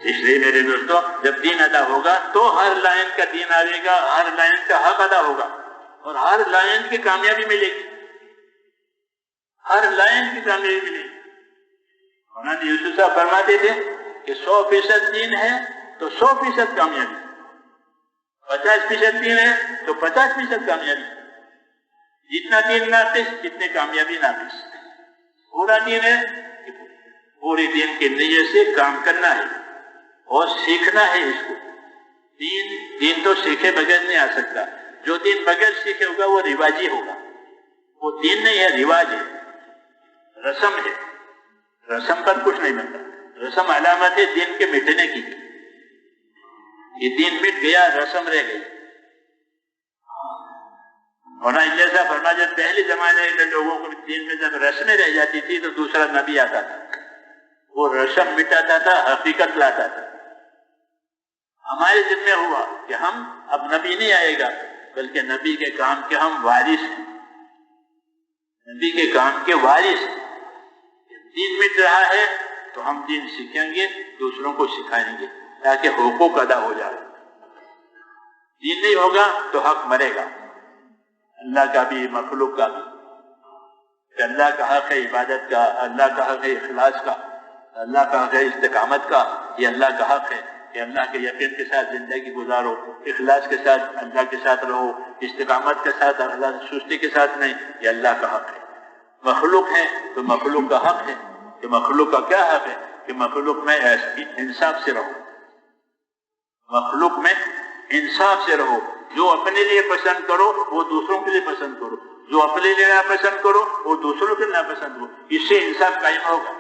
اس لیے میرے دوستو جب دین ادا ہوگا تو ہر لائن کا دین آئے گا، ہر لائن کا حق ادا ہوگا اور ہر لائن کی کامیابی ملے گی، ہر لائن کی کامیابی ملے گی۔ مولانا یوسف صاحب فرماتے تھے کہ 100% دین ہے تو 100% کامیابی، 50% دین ہے تو 50% کامیابی۔ جتنا دین ناقص اتنے کامیابی ناقص۔ پورا دین ہے، پورے دین کے نیت سے کام کرنا ہے اور سیکھنا ہے اس کو۔ دین تو سیکھے بغیر نہیں آ سکتا، جو دین بغیر سیکھے ہوگا وہ رواجی ہوگا، وہ دین نہیں ہے، رواج ہے، رسم ہے۔ رسم پر کچھ نہیں ملتا، رسم علامت ہے دین کے مٹنے کی۔ یہ دین مٹ گیا، رسم رہ گئی۔ مولانا جیسا فرما جب پہلے زمانے کے لوگوں کو دین میں جب رسمیں رہ جاتی تھی تو دوسرا نبی آتا تھا، وہ رسم مٹاتا تھا، حقیقت لاتا تھا۔ ہمارے ذمہ ہوا کہ ہم اب نبی نہیں آئے گا بلکہ نبی کے کام کے ہم وارث ہیں، نبی کے کام کے وارث ہیں۔ دین مٹ رہا ہے تو ہم دین سیکھیں گے، دوسروں کو سکھائیں گے تاکہ حقوق ادا ہو جائے۔ دین نہیں ہوگا تو حق مرے گا، اللہ کا بھی مخلوق کا بھی، کہ اللہ کا حق ہے عبادت کا، اللہ کا حق ہے اخلاص کا، اللہ کا حق ہے استقامت کا۔ یہ اللہ کا حق ہے کہ اللہ کے یقین کے ساتھ زندگی گزارو، اخلاص کے ساتھ اللہ کے ساتھ رہو، استقامت کے ساتھ اللہ سستی کے ساتھ نہیں، یہ اللہ کا حق ہے۔ مخلوق ہے تو مخلوق کا حق ہے کہ مخلوق کا کیا حق ہے کہ مخلوق میں انصاف سے رہو، مخلوق میں انصاف سے رہو۔ جو اپنے لیے پسند کرو وہ دوسروں کے لیے پسند کرو، جو اپنے لیے ناپسند کرو وہ دوسروں کے ناپسند کرو، اس سے انصاف قائم ہوگا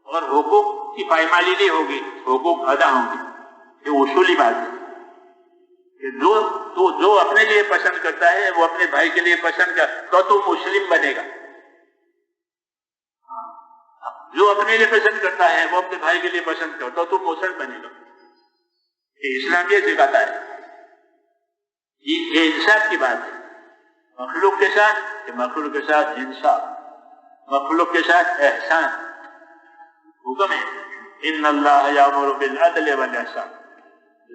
اور حقوق کی پائمالی نہیں ہوگی، حقوق ادا ہوں گے۔ یہ اصولی بات ہے کہ جو اپنے لیے پسند کرتا ہے وہ اپنے بھائی کے لیے پسند کرتا تو مسلم بنے گا، جو اپنے لیے پسند کرتا ہے وہ اپنے بھائی کے لیے پسند کرتا تو مسلم بنے گا۔ یہ اسلام یہ سکھاتا ہے، یہ انصاف کی بات ہے۔ مخلوق کے ساتھ کہ مخلوق کے ساتھ انصاف، مخلوق کے ساتھ احسان۔ حکم ہے ان اللہ یامر بالعدل والاحسان،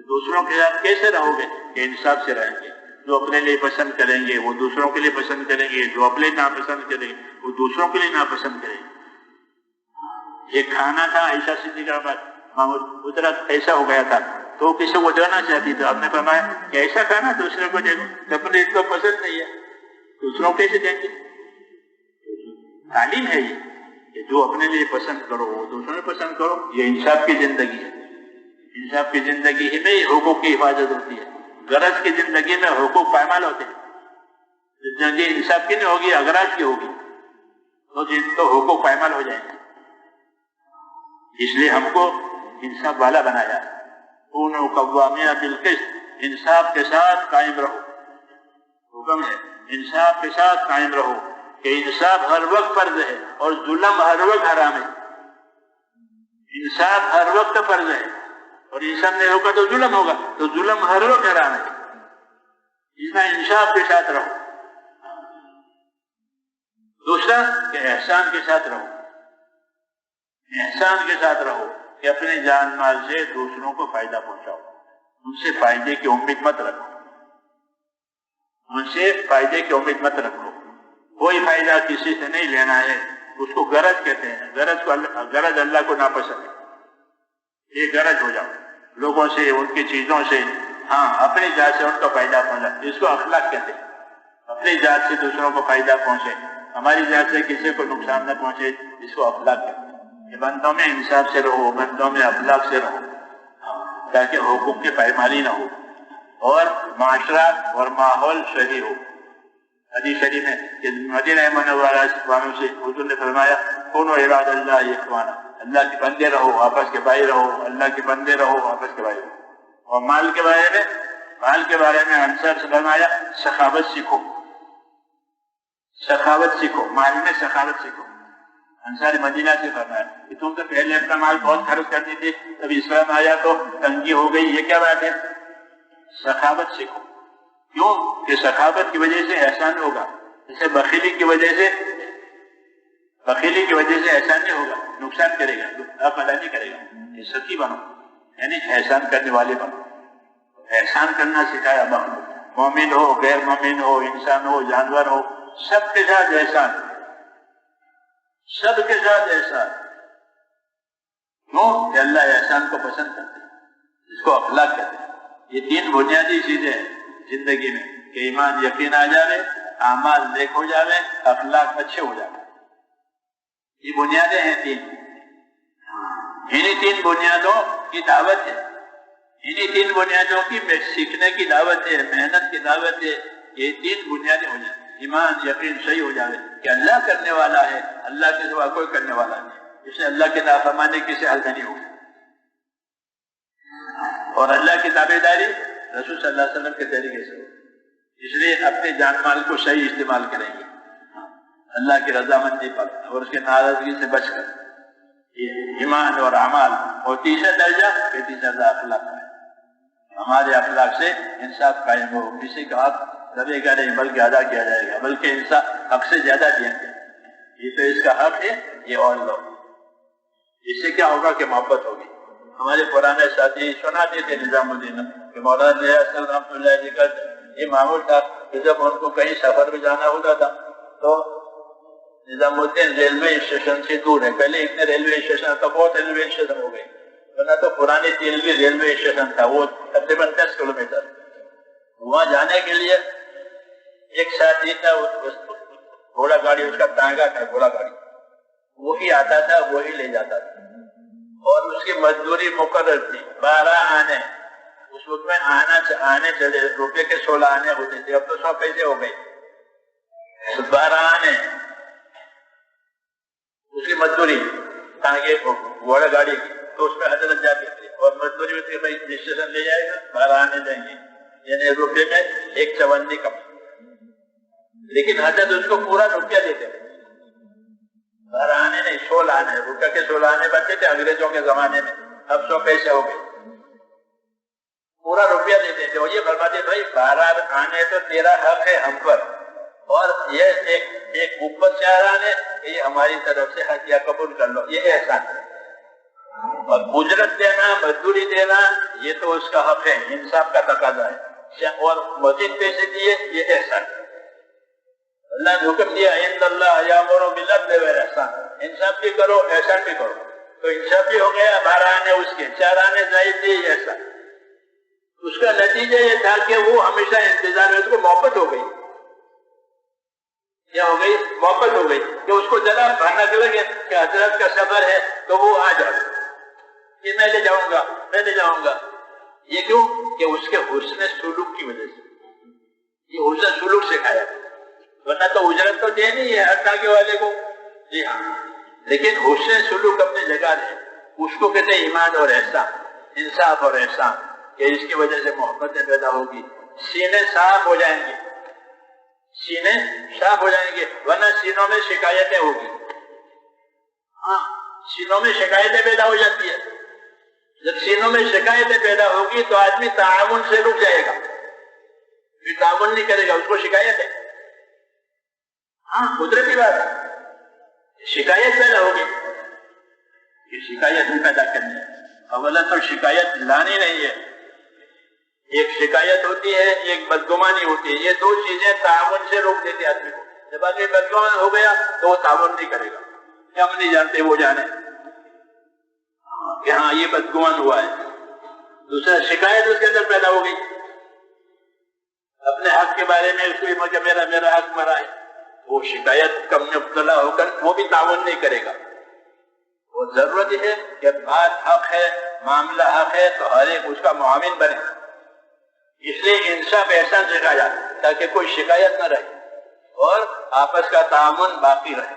دوسروں کے ساتھ کیسے رہو گے کہ انصاف سے رہیں گے، جو اپنے لیے پسند کریں گے وہ دوسروں کے لیے پسند کریں گے، جو اپنے ناپسند کریں گے وہ دوسروں کے لیے ناپسند کریں گے۔ ایک کھانا تھا، عائشہ صدیقہ محمود اترا ایسا ہو گیا تھا تو کسی کو دینا چاہتی تھی، آپ نے فرمایا کہ ایسا کھانا دوسرے کو دے دو، اپنے اس کو پسند نہیں ہے دوسروں کو کیسے دیں گے؟ تعلیم ہے یہ کہ جو اپنے لیے پسند کرو وہ دوسروں کو پسند کرو۔ یہ انصاف کی زندگی ہے، انصاف کی زندگی ہی میں حقوق کی حفاظت ہوتی ہے۔ غرض کی زندگی میں حقوق پائمال ہوتے ہیں، زندگی انصاف کی نہیں ہوگی، اغراض کی ہوگی تو حقوق پائمال ہو جائیں گے۔ اس لیے ہم کو انصاف والا بنایا، کونوا قوامین بالقسط، انصاف کے ساتھ قائم رہو۔ حکم ہے انصاف کے ساتھ قائم رہو کہ انصاف ہر وقت فرض ہے اور ظلم ہر وقت حرام ہے۔ انصاف ہر وقت فرض ہے اور انصاف نہیں ہوگا تو ظلم ہوگا، تو ظلم ہر وقت حرام ہے۔ اس میں انصاف کے ساتھ رہو۔ دوسرا کہ احسان کے ساتھ رہو، احسان کے ساتھ رہو کہ اپنے جان مال سے دوسروں کو فائدہ پہنچاؤ، ان سے فائدے کی امید مت رکھو، ان سے فائدے کی امید مت رکھو۔ کوئی فائدہ کسی سے نہیں لینا ہے، اس کو غرض کہتے ہیں۔ غرض اللہ کو ناپسند ہے۔ یہ غرض ہو جاؤ لوگوں سے، ان کی چیزوں سے، ہاں اپنی ذات سے ان کو فائدہ پہنچا، اس کو اخلاق کہتے ہیں۔ اپنی ذات سے دوسروں کو فائدہ پہنچے، ہماری ذات سے کسی کو نقصان نہ پہنچے، اس کو اخلاق کہتے ہیں۔ کہ بندوں میں انصاف سے رہو، بندوں میں اخلاق سے رہو، تاکہ حقوق کی پائمالی نہ ہو اور معاشرہ اور ماحول صحیح ہو۔ حدیث شریف میں کہ مدینہ منورہ والوں سے حضور نے فرمایا کونوا عباد اللہ اخوانا، اللہ کے بندے رہو، آپس کے بھائی رہو، اللہ کے بندے رہو، آپس کے بھائی رہو۔ اور مال کے بارے میں انصار سے فرمایا سخاوت سیکھو، سخاوت سیکھو، مال میں سخاوت سیکھو۔ انصار مدینہ سے فرمایا کہ تم تو پہلے اپنا مال بہت خرچ کرتی تھی، تب اسلام آیا تو تنگی ہو گئی، یہ کیا بات ہے؟ سخاوت سیکھو۔ کیوں کہ سخاوت کی وجہ سے احسان ہوگا، جیسے بخیلی کی وجہ سے احسان نہیں ہوگا، نقصان کرے گا، آپ ادا نہیں کرے گا۔ سخی بنو، یعنی احسان کرنے والے بنو۔ احسان کرنا سکھایا مخلوق، مومن ہو، غیر مومن ہو، انسان ہو، جانور ہو، سب کے ساتھ احسان، سب کے ساتھ احسان۔ کیوں کہ اللہ احسان کو پسند کرتے ہیں، اس کو اخلاق کہتے ہیں۔ یہ تین بنیادی چیزیں ہیں زندگی میں کہ ایمان یقین آ جاوے، اعمال نیک ہو جاوے، اخلاق اچھے ہو جاوے۔ یہ بنیادیں ہیں تین۔ انہی تین بنیادوں کی دعوت ہے، انہی تین بنیادوں کی سیکھنے کی دعوت ہے، محنت کی دعوت ہے۔ یہ تین بنیادیں ہو جائیں، ایمان یقین صحیح ہو جاوے کہ اللہ کرنے والا ہے، اللہ کے سوا کوئی کرنے والا نہیں، اس نے اللہ کے نافرمانی کسی حل میں نہیں ہوگی۔ اور اللہ کی تابعداری رسول صلی اللہ علیہ وسلم کے طریقے سے، اس لیے اپنے جان مال کو صحیح استعمال کریں گے، اللہ کی رضامندی پر اور اس کے ناراضگی سے بچ کر۔ یہ ایمان اور اعمال، اور تیسرا درجہ کہ تیسرا درجہ اخلاق ہے، ہمارے اخلاق سے انصاف قائم ہو، کسی کا حق دبے گا نہیں بلکہ ادا کیا جائے گا، بلکہ انصاف حق سے زیادہ دیں گے، یہ تو اس کا حق ہے، یہ اور لو، اس سے کیا ہوگا کہ محبت ہوگی۔ ہمارے پرانے ساتھی سناتے تھے نظام الدین کہ مولانا نیاز رحمۃ اللہ علیہ کا یہ معمول تھا کہ جب ان کو کہیں سفر میں جانا ہوتا تھا تو نظام الدین ریلوے اسٹیشن سے دور ہے، پہلے اتنے ریلوے اسٹیشن تو بہت ریلوے اسٹیشن ہو گئے، ورنہ تو پرانی تیلوی ریلوے اسٹیشن تھا، وہ تقریباً 10 کلومیٹر، وہاں جانے کے لیے ایک ساتھی تھا، گھوڑا گاڑی اس کا ٹانگا تھا، گھوڑا گاڑی وہی آتا تھا وہی لے جاتا تھا، اور اس کی مزدوری مقرر تھی 12 آنے، اس وقت میں آنے چلے روپے کے 16 آنے ہوتے تھے، اب تو 100 پیسے ہو گئے، 12 آنے اس کی مزدوری ٹانگے گھوڑا گاڑی کی، تو اس میں حضرت جاتے تھے اور مزدوری ہوتی ہے بھائی اسٹیشن لے جائے گا 12 آنے دیں گے، یعنی روپے میں 1 چوندی کم، لیکن حضرت اس کو پورا روپیہ دیتے تھے، 12 آنے نہیں 16 آنے، روپے کے 16 آنے بنتے تھے انگریزوں کے زمانے میں، اب 100 پیسے ہو گئے، پورا روپیہ دیتے تھے، اور یہ فرماتے بھائی 12 آنے تو تیرا حق ہے ہم پر، اور یہ ایک اوپر سے آنے یہ ہماری طرف سے ہتھیار قبول کر لو، یہ احسان ہے، اور اجرت دینا مزدوری دینا یہ تو اس کا حق ہے، انصاف کا تقاضا ہے، اور مزید پیسے دیے یہ احسان ہے۔ اللہ نے حکم دیا ان اللہ یامر بالعدل والاحسان، انصاف بھی کرو احسان بھی کرو، تو انصاف بھی ہو گیا، 12 آنے اس کے 4 آنے زائد دیے یہ احسان، اس کا نتیجہ یہ تھا کہ وہ ہمیشہ انتظار میں، اس کو محبت ہو گئی، کیا ہو گئی؟ محبت ہو گئی، کہ اس کو ذرا بھانک لگے کہ حضرت کا سفر ہے تو وہ آ جائے کہ میں لے جاؤں گا میں لے جاؤں گا، یہ کیوں؟ کہ اس کے حسن سلوک کی وجہ سے، یہ حسن سلوک سکھایا، ورنہ تو اجرت تو دینی ہے ہر ٹانگے والے کو، جی ہاں، لیکن حسن سلوک اپنے جگہ ہے، اس کو کہتے ہیں ایمان اور احسان، انصاف اور احسان، کہ اس کی وجہ سے محبتیں پیدا ہوگی، سینے صاف ہو جائیں گے، سینے صاف ہو جائیں گے، ورنہ سینوں میں شکایتیں ہوگی، ہاں سینوں میں شکایتیں پیدا ہو جاتی ہے، جب سینوں میں شکایتیں پیدا ہوگی تو آدمی تعاون سے رک جائے گا، پھر تعاون نہیں کرے گا، اس کو شکایت ہے، ہاں قدرتی بات ہے، شکایت پیدا ہوگی، یہ شکایت نہیں پیدا کرنی ہے، اولا تو شکایت لانی نہیں ہے، ایک شکایت ہوتی ہے ایک بدگمانی ہوتی ہے، یہ دو چیزیں تعاون سے روک دیتے آدمی کو، جب آدمی بدگمان ہو گیا تو وہ تعاون نہیں کرے گا، کہ ہم نہیں جانتے وہ جانے کہ ہاں یہ بدگمان ہوا ہے، دوسرا شکایت اس کے اندر پیدا ہو گئی، اپنے حق کے بارے میں اس کو کہ میرا حق مرا ہے، وہ شکایت کا مبتلا ہو کر وہ بھی تعاون نہیں کرے گا، وہ ضرورت ہے کہ بات حق ہے معاملہ حق ہے تو ہر ایک اس کا معاون بنے، اس لیے انصاف احسان سکھایا تاکہ کوئی شکایت نہ رہے اور آپس کا تعاون باقی رہے،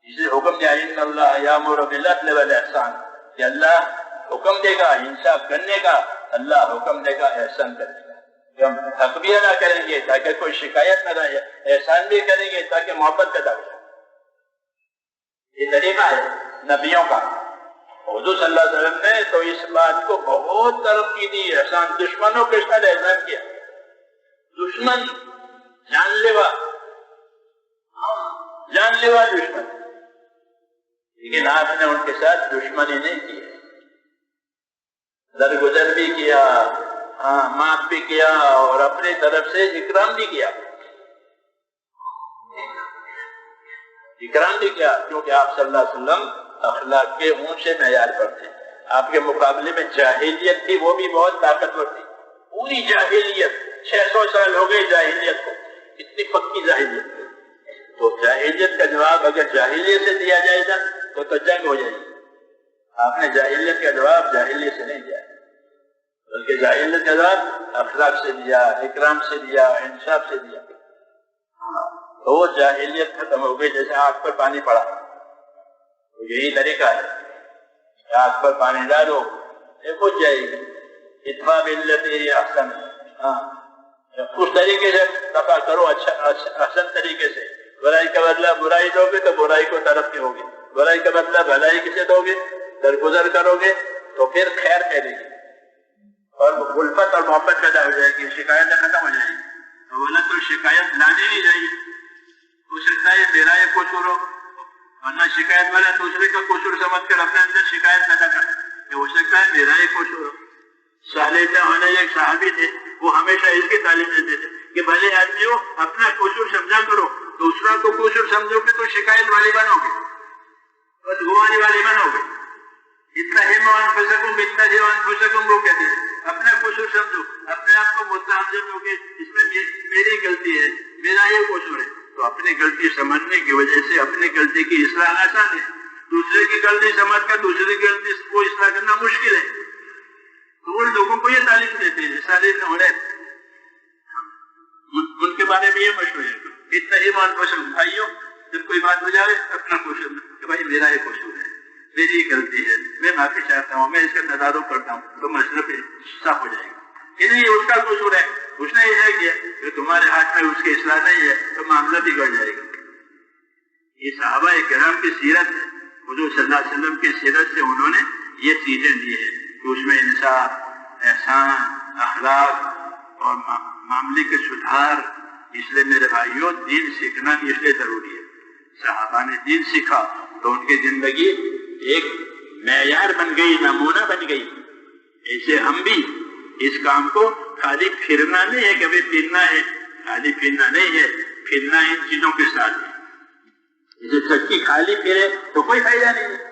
اس لیے حکم دیا ان اللہ یامر بالعدل والاحسان، کہ اللہ حکم دے گا انصاف کرنے کا، اللہ حکم دے گا احسان کرنے کا، کہ ہم حق بھی ادا کریں گے تاکہ کوئی شکایت نہ رہے، احسان بھی کریں گے تاکہ محبت پیدا ہو جائے، یہ طریقہ ہے نبیوں کا۔ حضور صلی اللہ علیہ وسلم نے تو اس بات کو بہت ترقی دی، احسان دشمنوں کے ساتھ احسان کیا، دشمن جان لیوا دشمن، لیکن آپ نے ان کے ساتھ دشمنی نہیں کی، درگزر بھی کیا، معاف بھی کیا اور اپنی طرف سے اکرام بھی کیا، کیونکہ آپ صلی اللہ علیہ وسلم اخلاق کے اونچے معیار پر تھے، آپ کے مقابلے میں جاہلیت تھی وہ بھی بہت طاقتور تھی، پوری جاہلیت 600 سال ہو گئے جاہلیت کو، اتنی پکی جاہلیت، تو جاہلیت کا جواب اگر جاہلیت سے دیا جائے گا تو جنگ ہو جائے گی، آپ نے جاہلیت کا جواب جاہلیت سے نہیں دیا بلکہ جاہلیت کا جواب اخلاق سے دیا، اکرام سے دیا، انصاف سے دیا، تو وہ جاہلیت ختم ہو گئی، جیسے آگ پر پانی پڑا، تو یہی طریقہ ہے، آگ پر پانی ڈالو یہ بجھ جائے گی، اتباع باللتی احسن، اس طریقے سے دفع کرو، احسن طریقے سے، برائی کا بدلہ برائی دو گے تو برائی کو ترقی ہوگی، برائی کا بدلہ بھلائی کسے دو گے؟ درگزر کرو گے تو پھر خیر پھیلے گی اور الفت اور محبت پیدا ہو جائے گی، شکایتیں ختم ہو جائیں گی۔ ورنہ تو شکایت لانی نہیں چاہیے، ہو سکتا ہے میرا یہ قصور ہو، ورنہ شکایت والا دوسرے کا قصور سمجھ کر اپنے اندر شکایت پیدا کر کہ ہو سکتا ہے میرا یہ قصور ہو۔ صالح ہونے ایک صحابی تھے، وہ ہمیشہ اس کی تعلیم دیتے تھے کہ بھلے آدمی ہو اپنا قصور سمجھا کرو، دوسرا کو قصور سمجھو گے تو شکایت والے بنو گے، بدگمانی والے بنو گے۔ اتہموا انفسکم اتہموا انفسکم، وہ کہتے ہیں اپنا قصور سمجھو، اپنے آپ کو متہم سمجھو کہ اس میں میری غلطی ہے، میرا یہ قصور ہے، تو اپنی غلطی سمجھنے کی وجہ سے اپنی غلطی کی اصلاح آسان ہے، دوسرے کی غلطی سمجھ کر دوسرے کی غلطی کو اصلاح کرنا مشکل ہے۔ تو ان لوگوں کو یہ تعلیم دیتے ہیں صالح ہونے، ان کے بارے میں یہ مشورہ ہے اتہموا انفسکم، بھائیوں جب کوئی بات ہو جائے اپنا قصور کہ بھائی میرا یہ قصور ہے، میری یہ غلطی ہے، میں معافی چاہتا ہوں، میں اس کا تدارک کرتا ہوں، تو مسئلہ پہ صاف ہو جائے گا کہ نہیں یہ اس کا قصور ہے، اس نے یہ کیا کہ تمہارے ہاتھ میں اس کی اصلاح نہیں ہے تو معاملہ بگڑ جائے گا۔ یہ صحابہ کرام کی سیرت ہے، حضور صلی اللہ علیہ وسلم کی سیرت سے انہوں نے یہ چیزیں دی ہے کہ اس میں انصاف، احسان، اخلاق اور معاملے کے سدھار۔ اس لیے میرے بھائیوں دین سیکھنا اس لیے ضروری ہے۔ صحابہ نے دین سیکھا تو ان کی زندگی ایک معیار بن گئی، نمونہ بن گئی۔ ایسے ہم بھی اس کام کو خالی پھرنا نہیں ہے، کبھی پھرنا ہے، خالی پھرنا نہیں ہے، پھرنا ان چیزوں کے ساتھ ہے۔ جیسے چکی خالی پھرے تو کوئی فائدہ نہیں ہے،